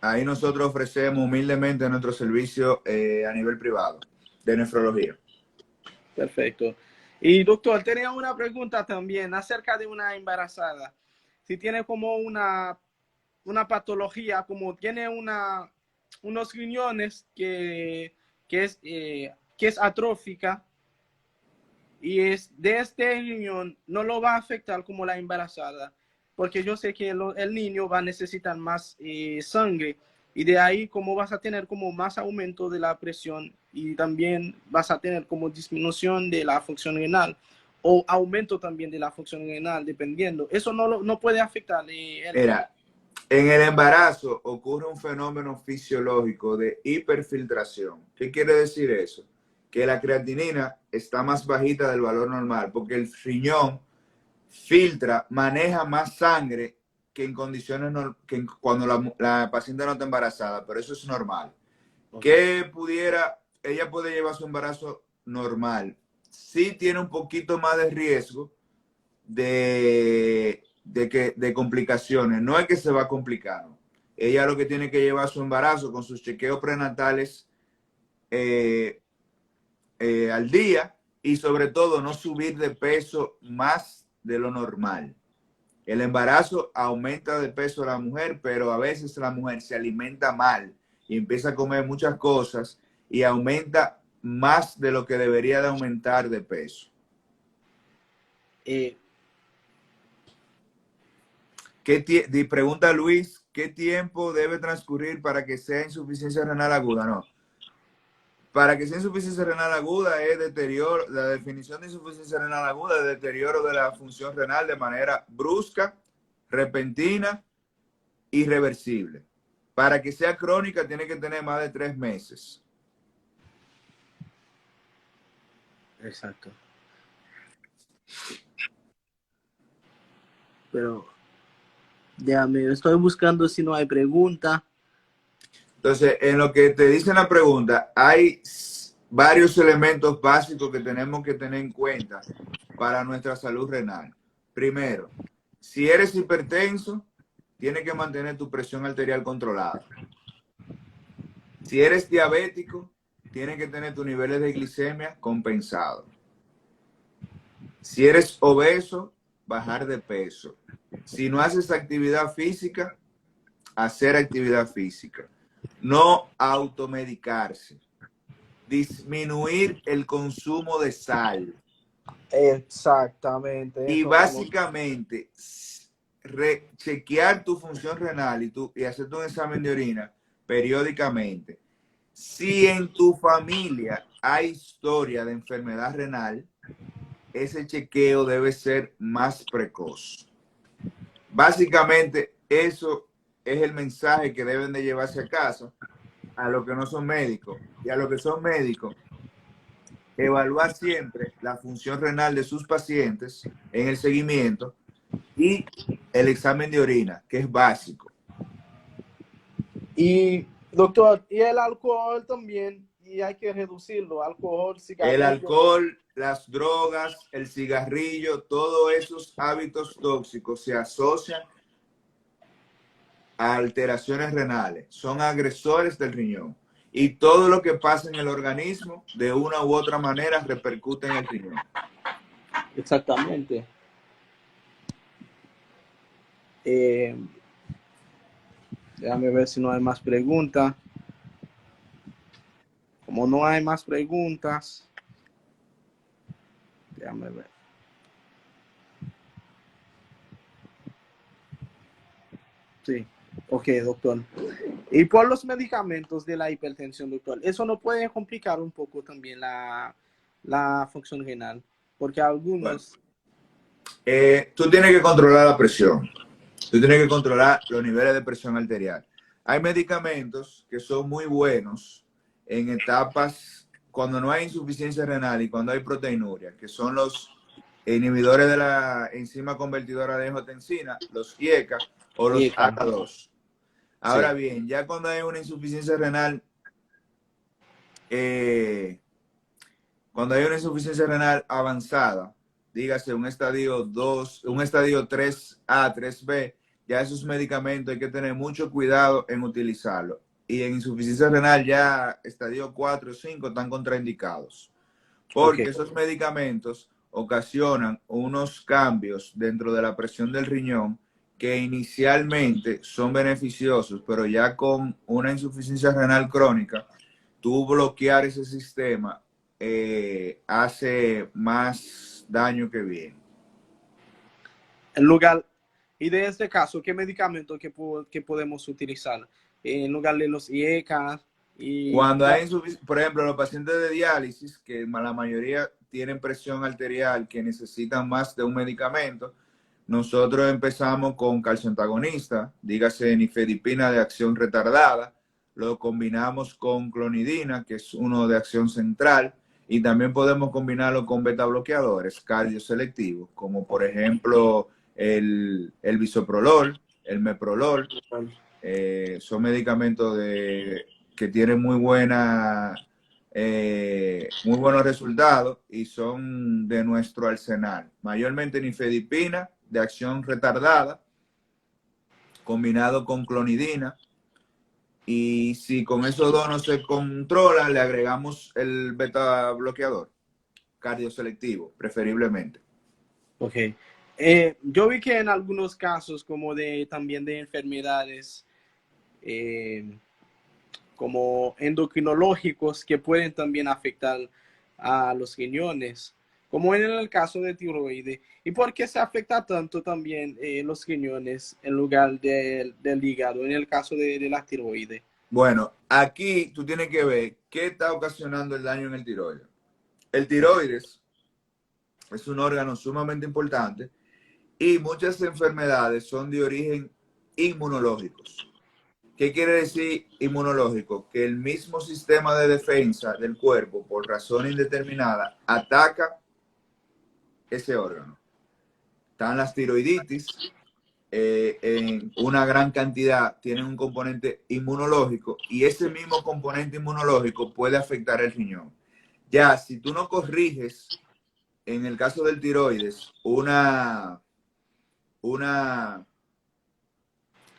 Ahí nosotros ofrecemos humildemente nuestro servicio a nivel privado de nefrología. Perfecto. Y doctor, tenía una pregunta también acerca de una embarazada. Si tiene como una patología, como tiene unos riñones que es atrófica y es de este riñón, no lo va a afectar como la embarazada, porque yo sé que el niño va a necesitar más sangre y de ahí como vas a tener como más aumento de la presión y también vas a tener como disminución de la función renal o aumento también de la función renal, dependiendo. Eso no puede afectar el niño. Mira, en el embarazo ocurre un fenómeno fisiológico de hiperfiltración. ¿Qué quiere decir eso? Que la creatinina está más bajita del valor normal porque el riñón filtra, maneja más sangre que en condiciones que cuando la paciente no está embarazada, pero eso es normal. Que ella puede llevar su embarazo normal. Sí tiene un poquito más de riesgo de complicaciones. No es que se va a complicar, ¿no? Ella lo que tiene que llevar su embarazo con sus chequeos prenatales al día y sobre todo no subir de peso más de lo normal. El embarazo aumenta de peso a la mujer, pero a veces la mujer se alimenta mal y empieza a comer muchas cosas y aumenta más de lo que debería de aumentar de peso. Eh, Pregunta Luis, ¿qué tiempo debe transcurrir para que sea insuficiencia renal aguda? No. Para que sea insuficiencia renal aguda es deterioro, la definición de insuficiencia renal aguda es deterioro de la función renal de manera brusca, repentina, irreversible. Para que sea crónica tiene que tener más de 3 meses. exacto. Pero ya me estoy buscando si no hay pregunta. Entonces, en lo que te dice la pregunta, hay varios elementos básicos que tenemos que tener en cuenta para nuestra salud renal. Primero, si eres hipertenso, tienes que mantener tu presión arterial controlada. Si eres diabético, tienes que tener tus niveles de glicemia compensados. Si eres obeso, bajar de peso. Si no haces actividad física, hacer actividad física. No automedicarse. Disminuir el consumo de sal. Exactamente. Y Eso vamos. básicamente chequear tu función renal y hacerte un examen de orina periódicamente. Si en tu familia hay historia de enfermedad renal, ese chequeo debe ser más precoz. Básicamente, eso es el mensaje que deben de llevarse a casa a los que no son médicos. Y a los que son médicos, evaluar siempre la función renal de sus pacientes en el seguimiento y el examen de orina, que es básico. Y doctor, y el alcohol también, y hay que reducirlo. Alcohol, El cigarrillo. alcohol, las drogas, el cigarrillo, todos esos hábitos tóxicos se asocian a alteraciones renales, son agresores del riñón. Y todo lo que pasa en el organismo, de una u otra manera, repercute en el riñón. Exactamente. Eh, Déjame ver si no hay más preguntas. Como no hay más preguntas, déjame ver. Sí, ok, doctor. Y por los medicamentos de la hipertensión, doctor, eso no puede complicar un poco también la función renal, porque Bueno, algunos... tú tienes que controlar la presión. Tú tienes que controlar los niveles de presión arterial. Hay medicamentos que son muy buenos en etapas cuando no hay insuficiencia renal y cuando hay proteinuria, que son los inhibidores de la enzima convertidora de angiotensina, los IECA o los IECA, ACA2. Ahora sí, bien, ya cuando hay una insuficiencia renal, eh, cuando hay una insuficiencia renal avanzada, dígase un estadio 2, un estadio 3A, 3B, ya esos medicamentos hay que tener mucho cuidado en utilizarlos. Y en insuficiencia renal ya estadio 4 o 5 están contraindicados, ok. porque esos medicamentos ocasionan unos cambios dentro de la presión del riñón que inicialmente son beneficiosos, pero ya con una insuficiencia renal crónica, tú bloquear ese sistema hace más daño que bien. En lugar, y de este caso, ¿qué medicamento que podemos utilizar? En lugar de los IECA y... Cuando hay, por ejemplo, los pacientes de diálisis, que la mayoría tienen presión arterial, que necesitan más de un medicamento, nosotros empezamos con calcio antagonista, dígase nifedipina de acción retardada, lo combinamos con clonidina, que es uno de acción central, y también podemos combinarlo con beta bloqueadores cardioselectivos, como por ejemplo el bisoprolol, el meprolol, son medicamentos que tienen muy buenos resultados y son de nuestro arsenal. Mayormente nifedipina de acción retardada, combinado con clonidina. Y si con esos dos no se controla, le agregamos el beta bloqueador cardioselectivo, preferiblemente. Ok. Yo vi que en algunos casos, como de también de enfermedades eh, como endocrinológicos que pueden también afectar a los riñones, como en el caso de tiroides. ¿Y por qué se afecta tanto también los riñones en lugar del hígado en el caso de la tiroides? Bueno, aquí tú tienes que ver qué está ocasionando el daño en el tiroides. El Ok, tiroides es un órgano sumamente importante y muchas enfermedades son de origen inmunológicos. ¿Qué quiere decir inmunológico? Que el mismo sistema de defensa del cuerpo, por razón indeterminada, ataca ese órgano. Están las tiroiditis, en una gran cantidad tienen un componente inmunológico y ese mismo componente inmunológico puede afectar el riñón. Ya, si tú no corriges, en el caso del tiroides, una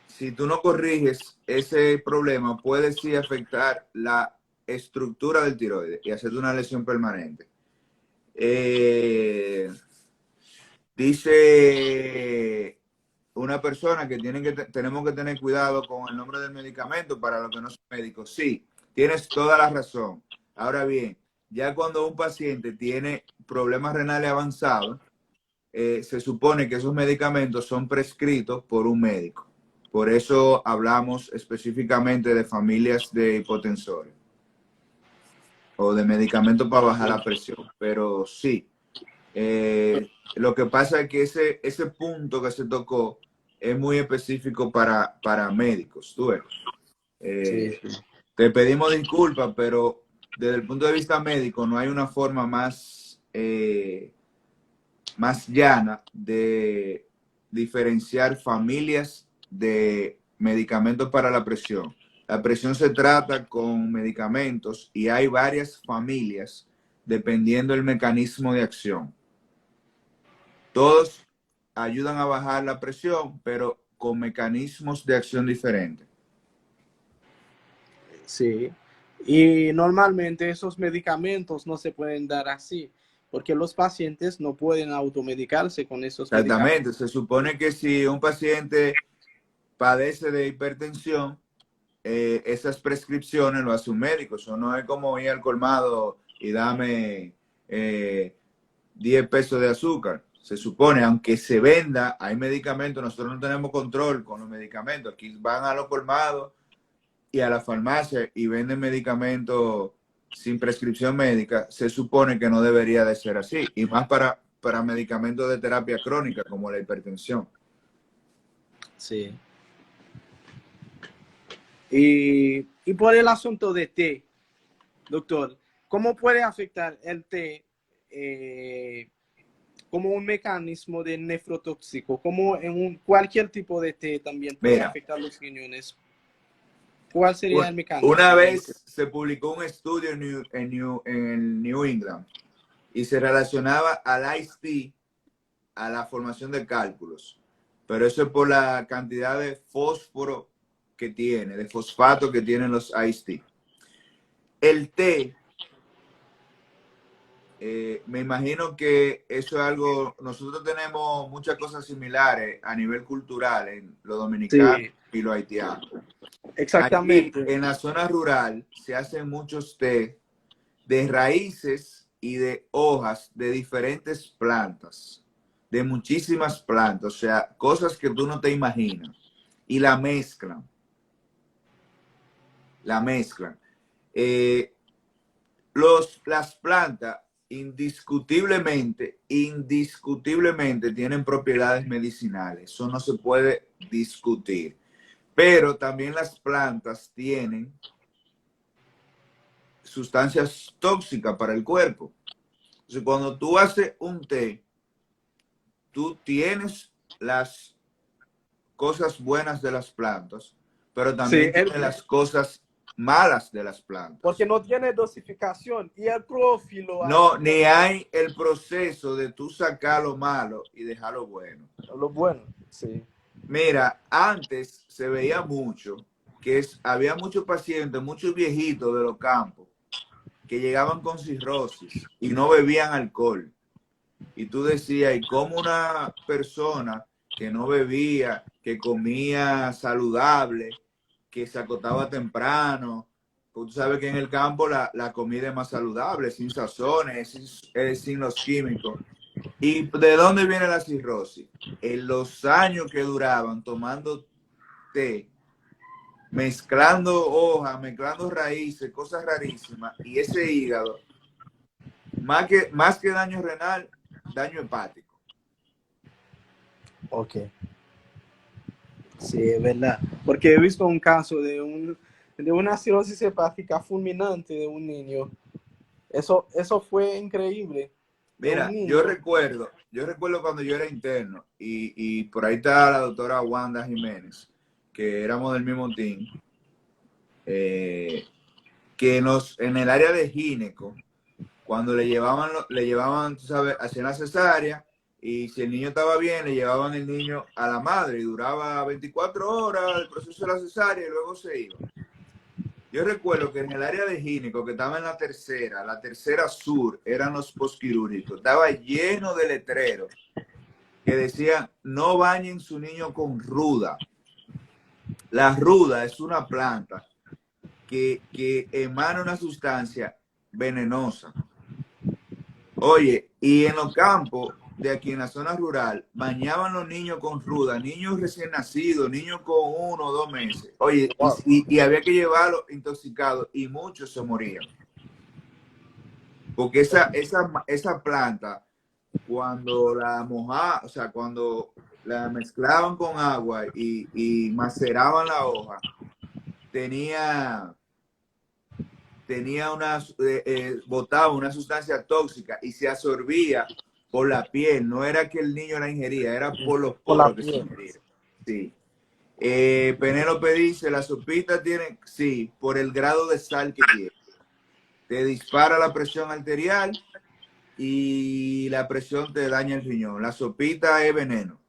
si tú no corriges ese problema, puede sí afectar la estructura del tiroides y hacerte una lesión permanente. Dice una persona que, tenemos que tener cuidado con el nombre del medicamento para los que no son médicos. Sí, tienes toda la razón. Ahora bien, ya cuando un paciente tiene problemas renales avanzados, se supone que esos medicamentos son prescritos por un médico. Por eso hablamos específicamente de familias de hipotensores o de medicamentos para bajar la presión. Pero sí, lo que pasa es que ese punto que se tocó es muy específico para médicos. ¿Tú ves? sí, Eh, sí. Te pedimos disculpas, pero desde el punto de vista médico no hay una forma más llana de diferenciar familias de medicamentos para la presión. La presión se trata con medicamentos y hay varias familias dependiendo del mecanismo de acción. Todos ayudan a bajar la presión, pero con mecanismos de acción diferentes. Sí. Y normalmente esos medicamentos no se pueden dar así, porque los pacientes no pueden automedicarse con esos medicamentos. Exactamente. Se supone que si un paciente padece de hipertensión, esas prescripciones lo hace un médico. Eso no es como ir al colmado y dame 10 pesos de azúcar. Se supone, aunque se venda, hay medicamentos, nosotros no tenemos control con los medicamentos. Aquí van a los colmados y a la farmacia y venden medicamentos sin prescripción médica. Se supone que no debería de ser así. Y más para medicamentos de terapia crónica como la hipertensión. Sí. Y por el asunto de té, doctor, ¿cómo puede afectar el té como un mecanismo de nefrotóxico? Como en cualquier tipo de té también puede Mira, afectar los riñones. ¿Cuál sería el una mecanismo del té? vez se publicó un estudio en el New England y se relacionaba al iced tea a la formación de cálculos. Pero eso es por la cantidad de fósforo que tiene, de fosfato que tienen los iced tea. El té, me imagino que eso es algo, nosotros tenemos muchas cosas similares a nivel cultural en lo dominicano Sí, y lo haitiano. Aquí exactamente. en la zona rural se hacen muchos té de raíces y de hojas de diferentes plantas, de muchísimas plantas, o sea, cosas que tú no te imaginas. Y la mezclan, la mezclan. Eh, las plantas indiscutiblemente tienen propiedades medicinales, eso no se puede discutir. Pero también las plantas tienen sustancias tóxicas para el cuerpo. Entonces, cuando tú haces un té, tú tienes las cosas buenas de las plantas, pero Sí, también tienes las cosas malas de las porque plantas. no tiene dosificación y el clorofilo No, ayuda ni hay el proceso de tú sacar lo malo y dejar lo bueno. a lo bueno. Sí. Mira, antes se veía mucho había muchos pacientes, muchos viejitos de los campos que llegaban con cirrosis y no bebían alcohol. Y tú decías, ¿y cómo una persona que no bebía, que comía saludable, que se acostaba temprano? Pues tú sabes que en el campo la comida es más saludable, sin sazones, sin los químicos. ¿Y de dónde viene la cirrosis? En los años que duraban tomando té, mezclando hojas, mezclando raíces, cosas rarísimas, y ese hígado, más que daño renal, daño hepático. Ok. Sí, es verdad. Porque he visto un caso de una cirrosis hepática fulminante de un niño. Eso fue increíble. De un Mira, yo niño. recuerdo, yo recuerdo cuando yo era interno y por ahí está la doctora Wanda Jiménez, que éramos del mismo team, que en el área de gineco, cuando le llevaban, tú sabes, hacían la cesárea y si el niño estaba bien, le llevaban el niño a la madre y duraba 24 horas el proceso de la cesárea y luego se iba. Yo recuerdo que en el área de gineco, que estaba en la tercera sur, eran los posquirúrgicos, estaba lleno de letreros que decían, no bañen su niño con ruda. La ruda es una planta que emana una sustancia venenosa. Oye, y en los campos de aquí en la zona rural, bañaban los niños con ruda, niños recién nacidos, niños con 1 o 2 meses. Oye, Wow. y había que llevarlos intoxicados y muchos se morían. Porque esa planta, cuando la mojaban, o sea, cuando la mezclaban con agua y maceraban la hoja, tenía botaba una sustancia tóxica y se absorbía por la piel. No era que el niño la ingería, era por los Por la poros que se piel. ingería. Sí. Penélope dice, la sopita tiene, sí, por el grado de sal que tiene. Te dispara la presión arterial y la presión te daña el riñón. La sopita es veneno,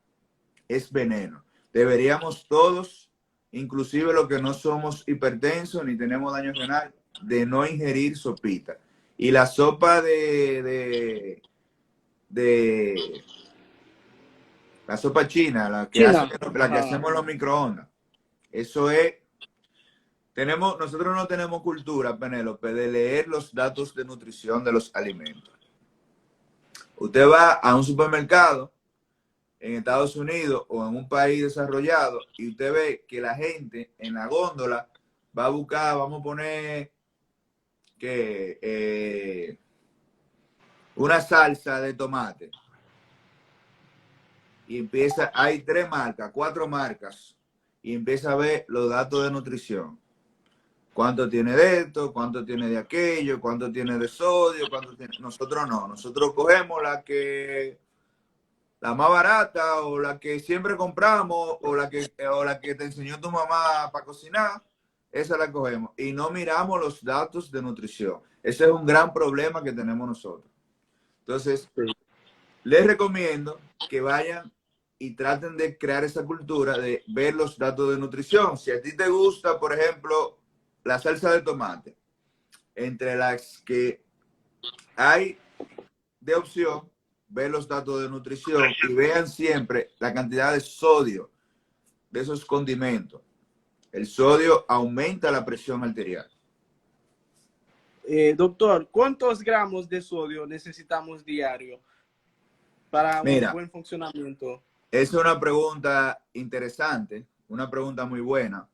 es veneno. Deberíamos todos, inclusive los que no somos hipertensos ni tenemos daño renal, de no ingerir sopita. Y la sopa de la sopa china, China. la que Ajá. hacemos en los microondas, eso nosotros no tenemos cultura, Penélope, de leer los datos de nutrición de los alimentos. Usted va a un supermercado en Estados Unidos o en un país desarrollado y usted ve que la gente en la góndola va a buscar, vamos a poner que una salsa de tomate y hay 3 marcas, 4 marcas y empieza a ver los datos de nutrición. Cuánto tiene de esto, cuánto tiene de aquello, cuánto tiene de sodio, cuánto tiene. Nosotros no, nosotros cogemos la más barata o la que siempre compramos o la que te enseñó tu mamá para cocinar, esa la cogemos y no miramos los datos de nutrición. Ese es un gran problema que tenemos nosotros. Entonces, les recomiendo que vayan y traten de crear esa cultura de ver los datos de nutrición. Si a ti te gusta, por ejemplo, la salsa de tomate, entre las que hay de opción, ver los datos de nutrición y vean siempre la cantidad de sodio de esos condimentos. El sodio aumenta la presión arterial. Doctor, ¿cuántos gramos de sodio necesitamos diario para un Mira, buen funcionamiento? es una pregunta interesante, una pregunta muy buena,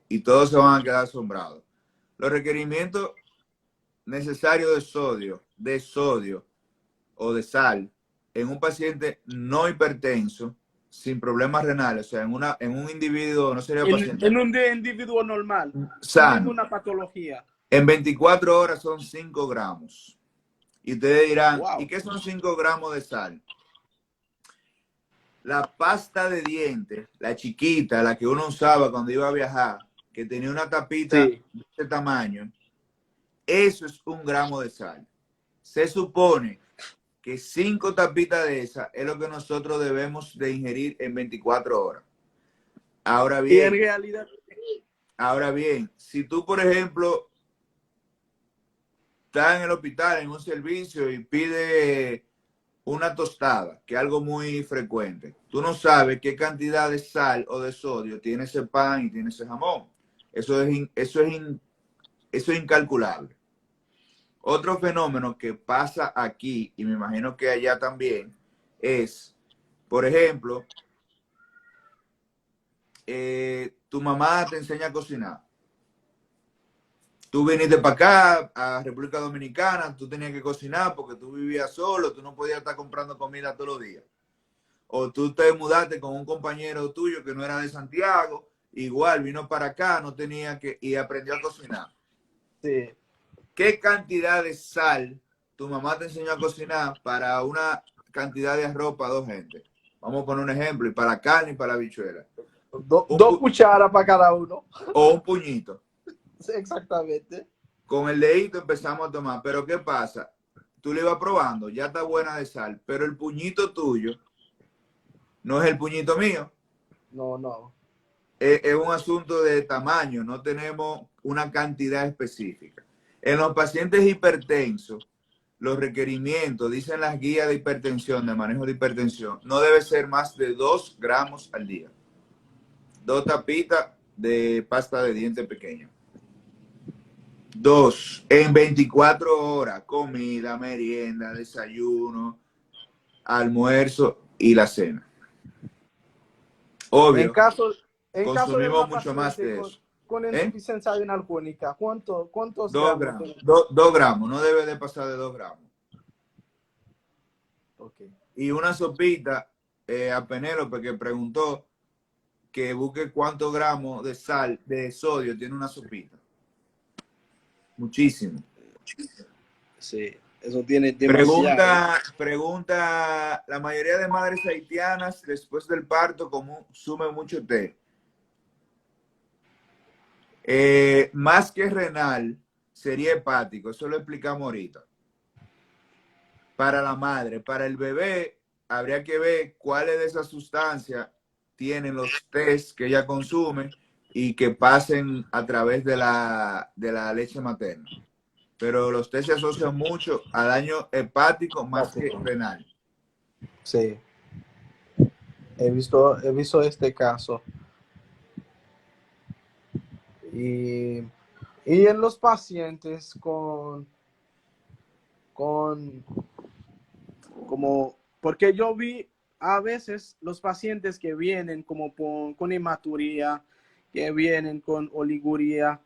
y todos se van a quedar asombrados. Los requerimientos necesarios de sodio o de sal en un paciente no hipertenso, sin problemas renales, o sea, en un individuo, no sería paciente, En un individuo normal, sin sano, ninguna patología. en 24 horas son 5 gramos. Y ustedes dirán, ¿y Wow. qué son 5 gramos de sal? La pasta de dientes, la chiquita, la que uno usaba cuando iba a viajar, que tenía una tapita Sí. de este tamaño, eso es 1 gramo de sal. Se supone que 5 tapitas de esas es lo que nosotros debemos de ingerir en 24 horas. Ahora Y en bien, realidad, si tú, por ejemplo, estás en el hospital en un servicio y pides una tostada, que es algo muy frecuente, tú no sabes qué cantidad de sal o de sodio tiene ese pan y tiene ese jamón. Eso es incalculable. Otro fenómeno que pasa aquí, y me imagino que allá también, es, por ejemplo, tu mamá te enseña a cocinar. Tú viniste para acá, a República Dominicana, tú tenías que cocinar porque tú vivías solo, tú no podías estar comprando comida todos los días. O tú te mudaste con un compañero tuyo que no era de Santiago, igual vino para acá, no tenía que, y aprendió a cocinar. sí. ¿Qué cantidad de sal tu mamá te enseñó a cocinar para una cantidad de arroz para 2 gente? Vamos a poner un ejemplo, y para la carne y para la habichuela. Dos cucharas para cada uno. O un puñito. Sí, exactamente. Con el dedito empezamos a tomar. Pero ¿qué pasa? Tú le ibas probando, ya está buena de sal, pero el puñito tuyo no es el puñito mío. No, no. Es un asunto de tamaño, no tenemos una cantidad específica. En los pacientes hipertensos, los requerimientos, dicen las guías de hipertensión, de manejo de hipertensión, no debe ser más de 2 gramos al día. 2 tapitas de pasta de dientes pequeña. 2, en 24 horas, comida, merienda, desayuno, almuerzo y la cena. En Obvio, caso, en caso de consumimos una mucho más paciente de eso. con insuficiencia renal crónica, ¿cuántos 2 gramos gramos, tenemos? 2 gramos, no debe de pasar de 2 gramos. Okay. Y una sopita, a Penélope que preguntó que busque cuántos gramos de sal, de sodio tiene una sopita. Muchísimo. Sí, eso tiene demasiado. Pregunta, la mayoría de madres haitianas después del parto consumen mucho té. Más que renal, sería hepático. Eso lo explicamos ahorita. Para la madre, para el bebé, habría que ver cuáles de esas sustancias tienen los test que ella consume y que pasen a través de la leche materna. Pero los test se asocian mucho a daño hepático más que renal. Sí, he visto este caso. Y, y en los pacientes con, como, porque yo vi a veces los pacientes que vienen como con hematuría, que vienen con oliguría,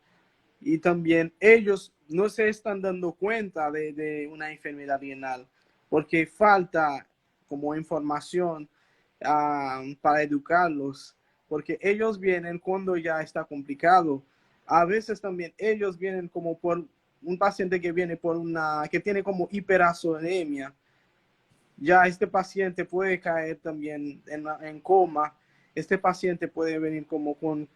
y también ellos no se están dando cuenta de una enfermedad renal, porque falta como información para educarlos, porque ellos vienen cuando ya está complicado. A veces también ellos vienen como por un paciente que viene por que tiene como hiperazolemia. Ya este paciente puede caer también en coma. Este paciente puede venir como con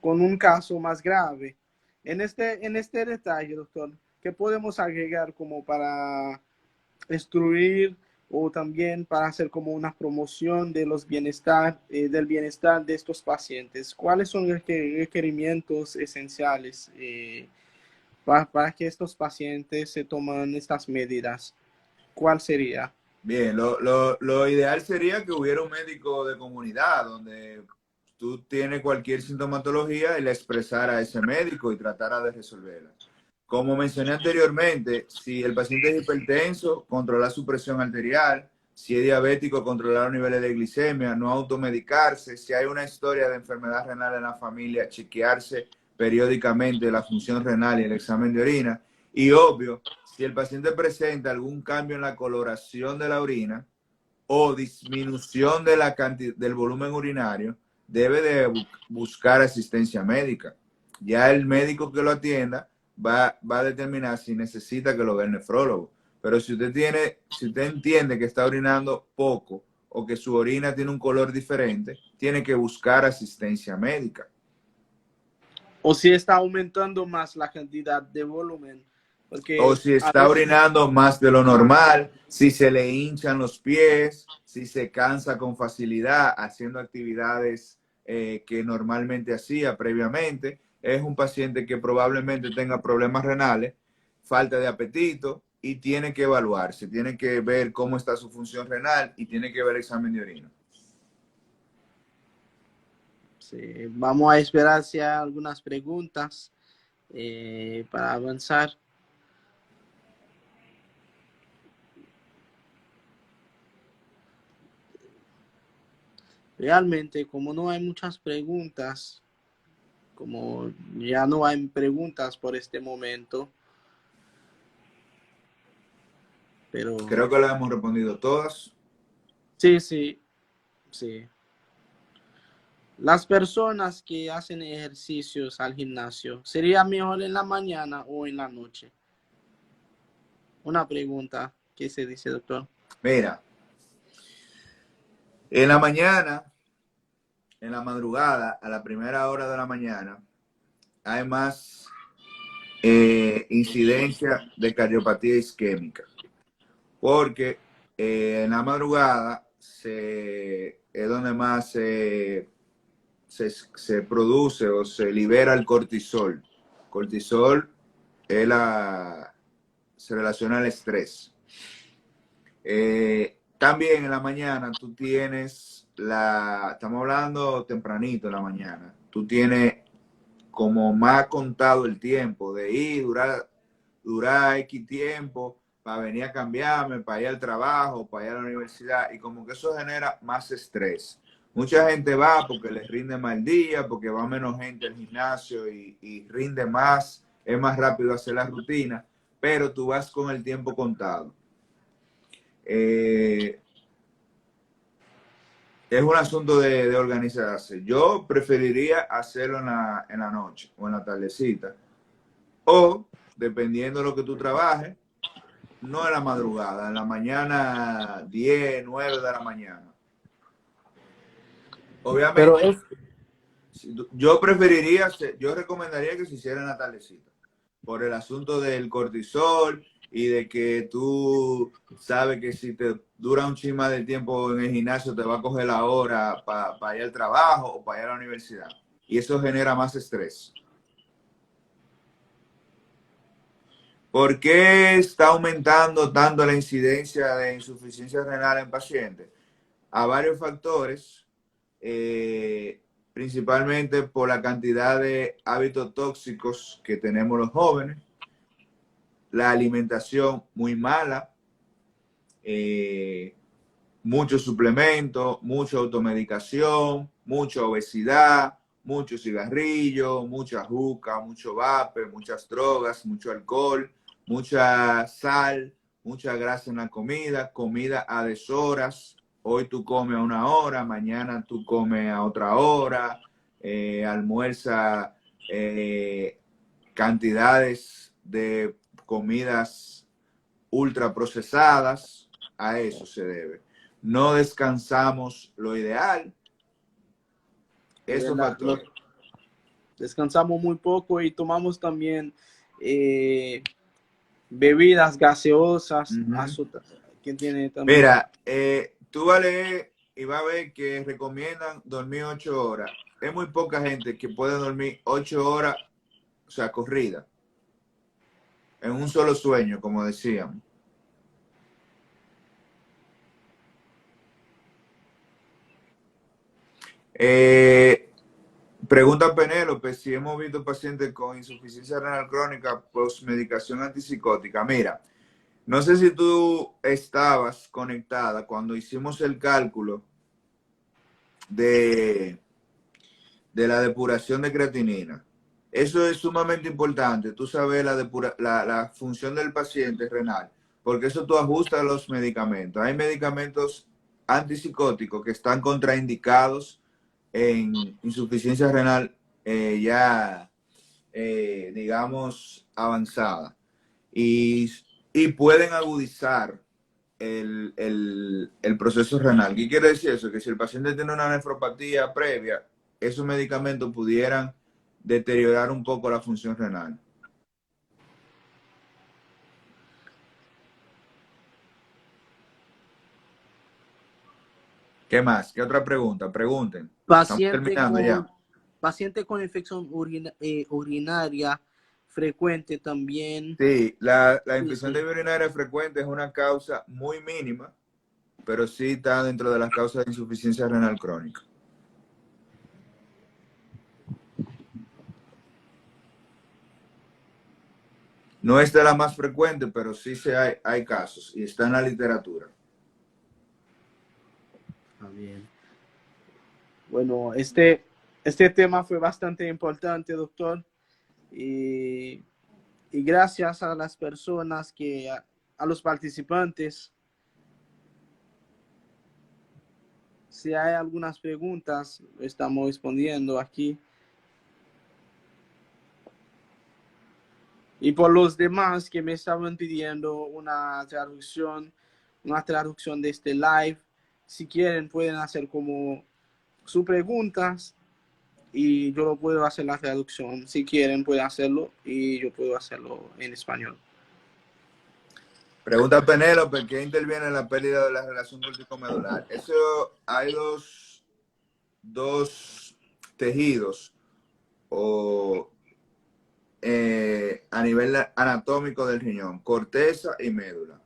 un caso más grave. En este detalle, doctor, ¿qué podemos agregar como para instruir o también para hacer como una promoción de los del bienestar de estos pacientes? ¿Cuáles son los requerimientos esenciales para que estos pacientes se tomen estas medidas? ¿Cuál sería? Bien, lo ideal sería que hubiera un médico de comunidad donde tú tienes cualquier sintomatología y le expresara a ese médico y tratara de resolverla. Como mencioné anteriormente, si el paciente es hipertenso, controlar su presión arterial; si es diabético, controlar los niveles de glicemia; no automedicarse; si hay una historia de enfermedad renal en la familia, chequearse periódicamente la función renal y el examen de orina. Y obvio, si el paciente presenta algún cambio en la coloración de la orina o disminución de del volumen urinario, debe de buscar asistencia médica. Ya el médico que lo atienda va a determinar si necesita que lo vea el nefrólogo. Pero si usted entiende que está orinando poco o que su orina tiene un color diferente, tiene que buscar asistencia médica. O si está aumentando más la cantidad de volumen, O porque si a está veces orinando más de lo normal, si se le hinchan los pies, si se cansa con facilidad haciendo actividades que normalmente hacía previamente. Es un paciente que probablemente tenga problemas renales, falta de apetito y tiene que evaluarse, tiene que ver cómo está su función renal y tiene que ver el examen de orina. sí, vamos a esperar si hay algunas preguntas para avanzar. Realmente, como no hay muchas preguntas, como ya no hay preguntas por este momento, pero Creo que las hemos respondido todas. sí, sí, sí. Las personas que hacen ejercicios al gimnasio, ¿sería mejor en la mañana o en la noche? Una pregunta. ¿Qué se dice, doctor? Mira, en la mañana, en la madrugada, a la primera hora de la mañana, hay más incidencia de cardiopatía isquémica, porque en la madrugada es donde más se produce o se libera el cortisol. Cortisol es se relaciona al estrés. También en la mañana tú tienes estamos hablando tempranito en la mañana, tú tienes como más contado el tiempo de ir, durar X tiempo para venir a cambiarme, para ir al trabajo, para ir a la universidad, y como que eso genera más estrés. Mucha gente va porque les rinde más el día, porque va menos gente al gimnasio y rinde más, es más rápido hacer la rutina, pero tú vas con el tiempo contado. Eh, es un asunto de organizarse. Yo preferiría hacerlo en la noche o en la tardecita. O, dependiendo de lo que tú trabajes, no en la madrugada, en la mañana, 10 9 de la mañana. Pero Obviamente, Yo preferiría, yo recomendaría que se hiciera en la tardecita, por el asunto del cortisol y de que tú sabes que si te dura un chisma de tiempo en el gimnasio te va a coger la hora para ir al trabajo o para ir a la universidad. Y eso genera más estrés. ¿Por qué está aumentando tanto la incidencia de insuficiencia renal en pacientes? A varios factores, principalmente por la cantidad de hábitos tóxicos que tenemos los jóvenes, la alimentación muy mala, mucho suplemento, mucha automedicación, mucha obesidad, mucho cigarrillo, mucha juca, mucho vape, muchas drogas, mucho alcohol, mucha sal, mucha grasa en la comida, comida a deshoras. Hoy tú comes a una hora, mañana tú comes a otra hora, almuerza cantidades de comidas ultraprocesadas, a eso se debe. No descansamos lo ideal, esos factores. Descansamos muy poco y tomamos también bebidas gaseosas, azúcar, que tiene también. Mira, tú vas a leer y vas a ver que recomiendan dormir 8 horas. Es muy poca gente que puede dormir 8 horas, o sea, corrida, en un solo sueño, como decíamos. Pregunta Penélope si hemos visto pacientes con insuficiencia renal crónica post medicación antipsicótica. Mira, no sé si tú estabas conectada cuando hicimos el cálculo de la depuración de creatinina. Eso es sumamente importante. Tú sabes la función del paciente renal, porque eso tú ajustas los medicamentos. Hay medicamentos antipsicóticos que están contraindicados en insuficiencia renal digamos, avanzada. Y pueden agudizar el proceso renal. ¿Qué quiere decir eso? Que si el paciente tiene una nefropatía previa, esos medicamentos pudieran deteriorar un poco la función renal. ¿Qué más? ¿Qué otra pregunta? Pregunten. Estamos terminando ya. Paciente con infección urinaria frecuente también. Sí, la infección de vía urinaria frecuente es una causa muy mínima, pero sí está dentro de las causas de insuficiencia renal crónica. No es de la más frecuente, pero sí hay casos y está en la literatura. Está bien. Bueno, este tema fue bastante importante, doctor. Y gracias a las personas a los participantes. Si hay algunas preguntas, estamos respondiendo aquí. Y por los demás que me estaban pidiendo una traducción de este live, si quieren pueden hacer como sus preguntas y yo lo puedo hacer la traducción. Si quieren pueden hacerlo y yo puedo hacerlo en español. Pregunta Penélope, ¿qué interviene en la pérdida de la relación corticomedular? Eso hay dos tejidos a nivel anatómico del riñón, corteza y médula.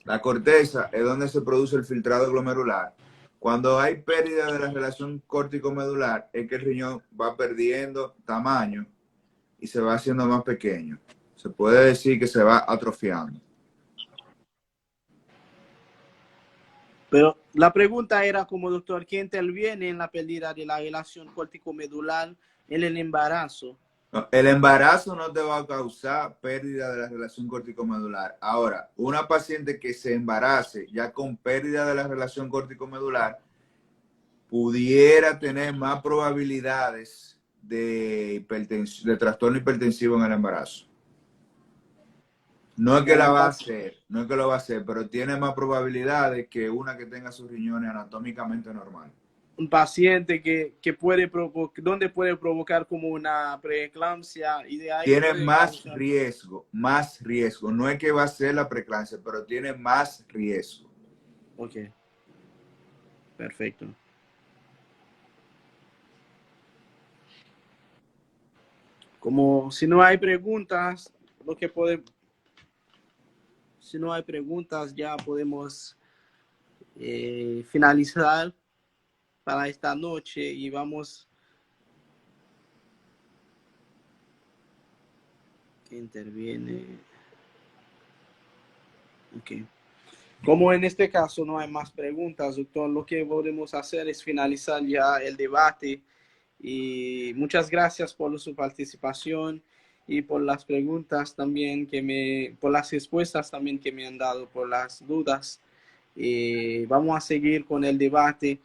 La corteza es donde se produce el filtrado glomerular. Cuando hay pérdida de la relación córtico-medular, es que el riñón va perdiendo tamaño y se va haciendo más pequeño. Se puede decir que se va atrofiando. Pero la pregunta era como doctor, ¿qué interviene en la pérdida de la relación córtico-medular en el embarazo? No, el embarazo no te va a causar pérdida de la relación córtico-medular. Ahora, una paciente que se embarace ya con pérdida de la relación córtico-medular pudiera tener más probabilidades de trastorno hipertensivo en el embarazo. No es que la va a hacer, no es que lo va a hacer, pero tiene más probabilidades que una que tenga sus riñones anatómicamente normal. un paciente que puede provocar, donde puede provocar como una preeclampsia y de ahí Tiene puede más causar. riesgo, más riesgo. No es que va a ser la preeclampsia, pero tiene más riesgo. Ok, perfecto. Como si no hay preguntas, lo que puede, si no hay preguntas ya podemos finalizar para esta noche y vamos. Que interviene. Ok. Como en este caso no hay más preguntas, doctor, lo que podemos hacer es finalizar ya el debate. Y muchas gracias por su participación y por las preguntas también por las respuestas también que me han dado, por las dudas. Vamos a seguir con el debate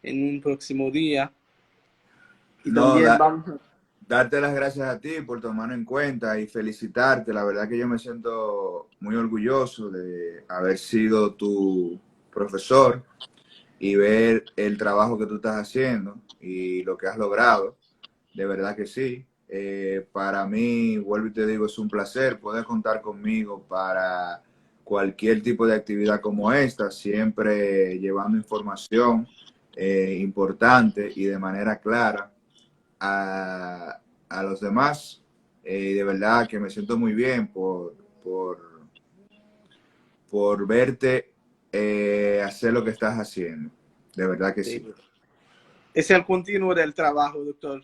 en un próximo día. Y No, también vamos a... darte las gracias a ti por tomarlo en cuenta y felicitarte. La verdad que yo me siento muy orgulloso de haber sido tu profesor y ver el trabajo que tú estás haciendo y lo que has logrado. De verdad que sí. Para mí, vuelvo y te digo, es un placer. Puedes contar conmigo para cualquier tipo de actividad como esta, siempre llevando información importante y de manera clara a los demás. De verdad que me siento muy bien por verte hacer lo que estás haciendo. De verdad que sí. Sí. Es el continuo del trabajo, doctor.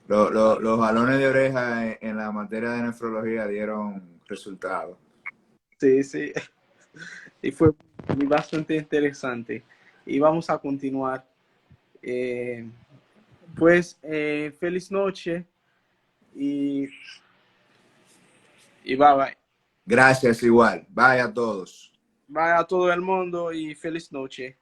Los balones de oreja en la materia de nefrología dieron resultados. Sí, sí. Y fue bastante interesante. Y vamos a continuar. Eh, feliz noche y bye bye. Gracias igual. Bye a todos. Bye a todo el mundo y feliz noche.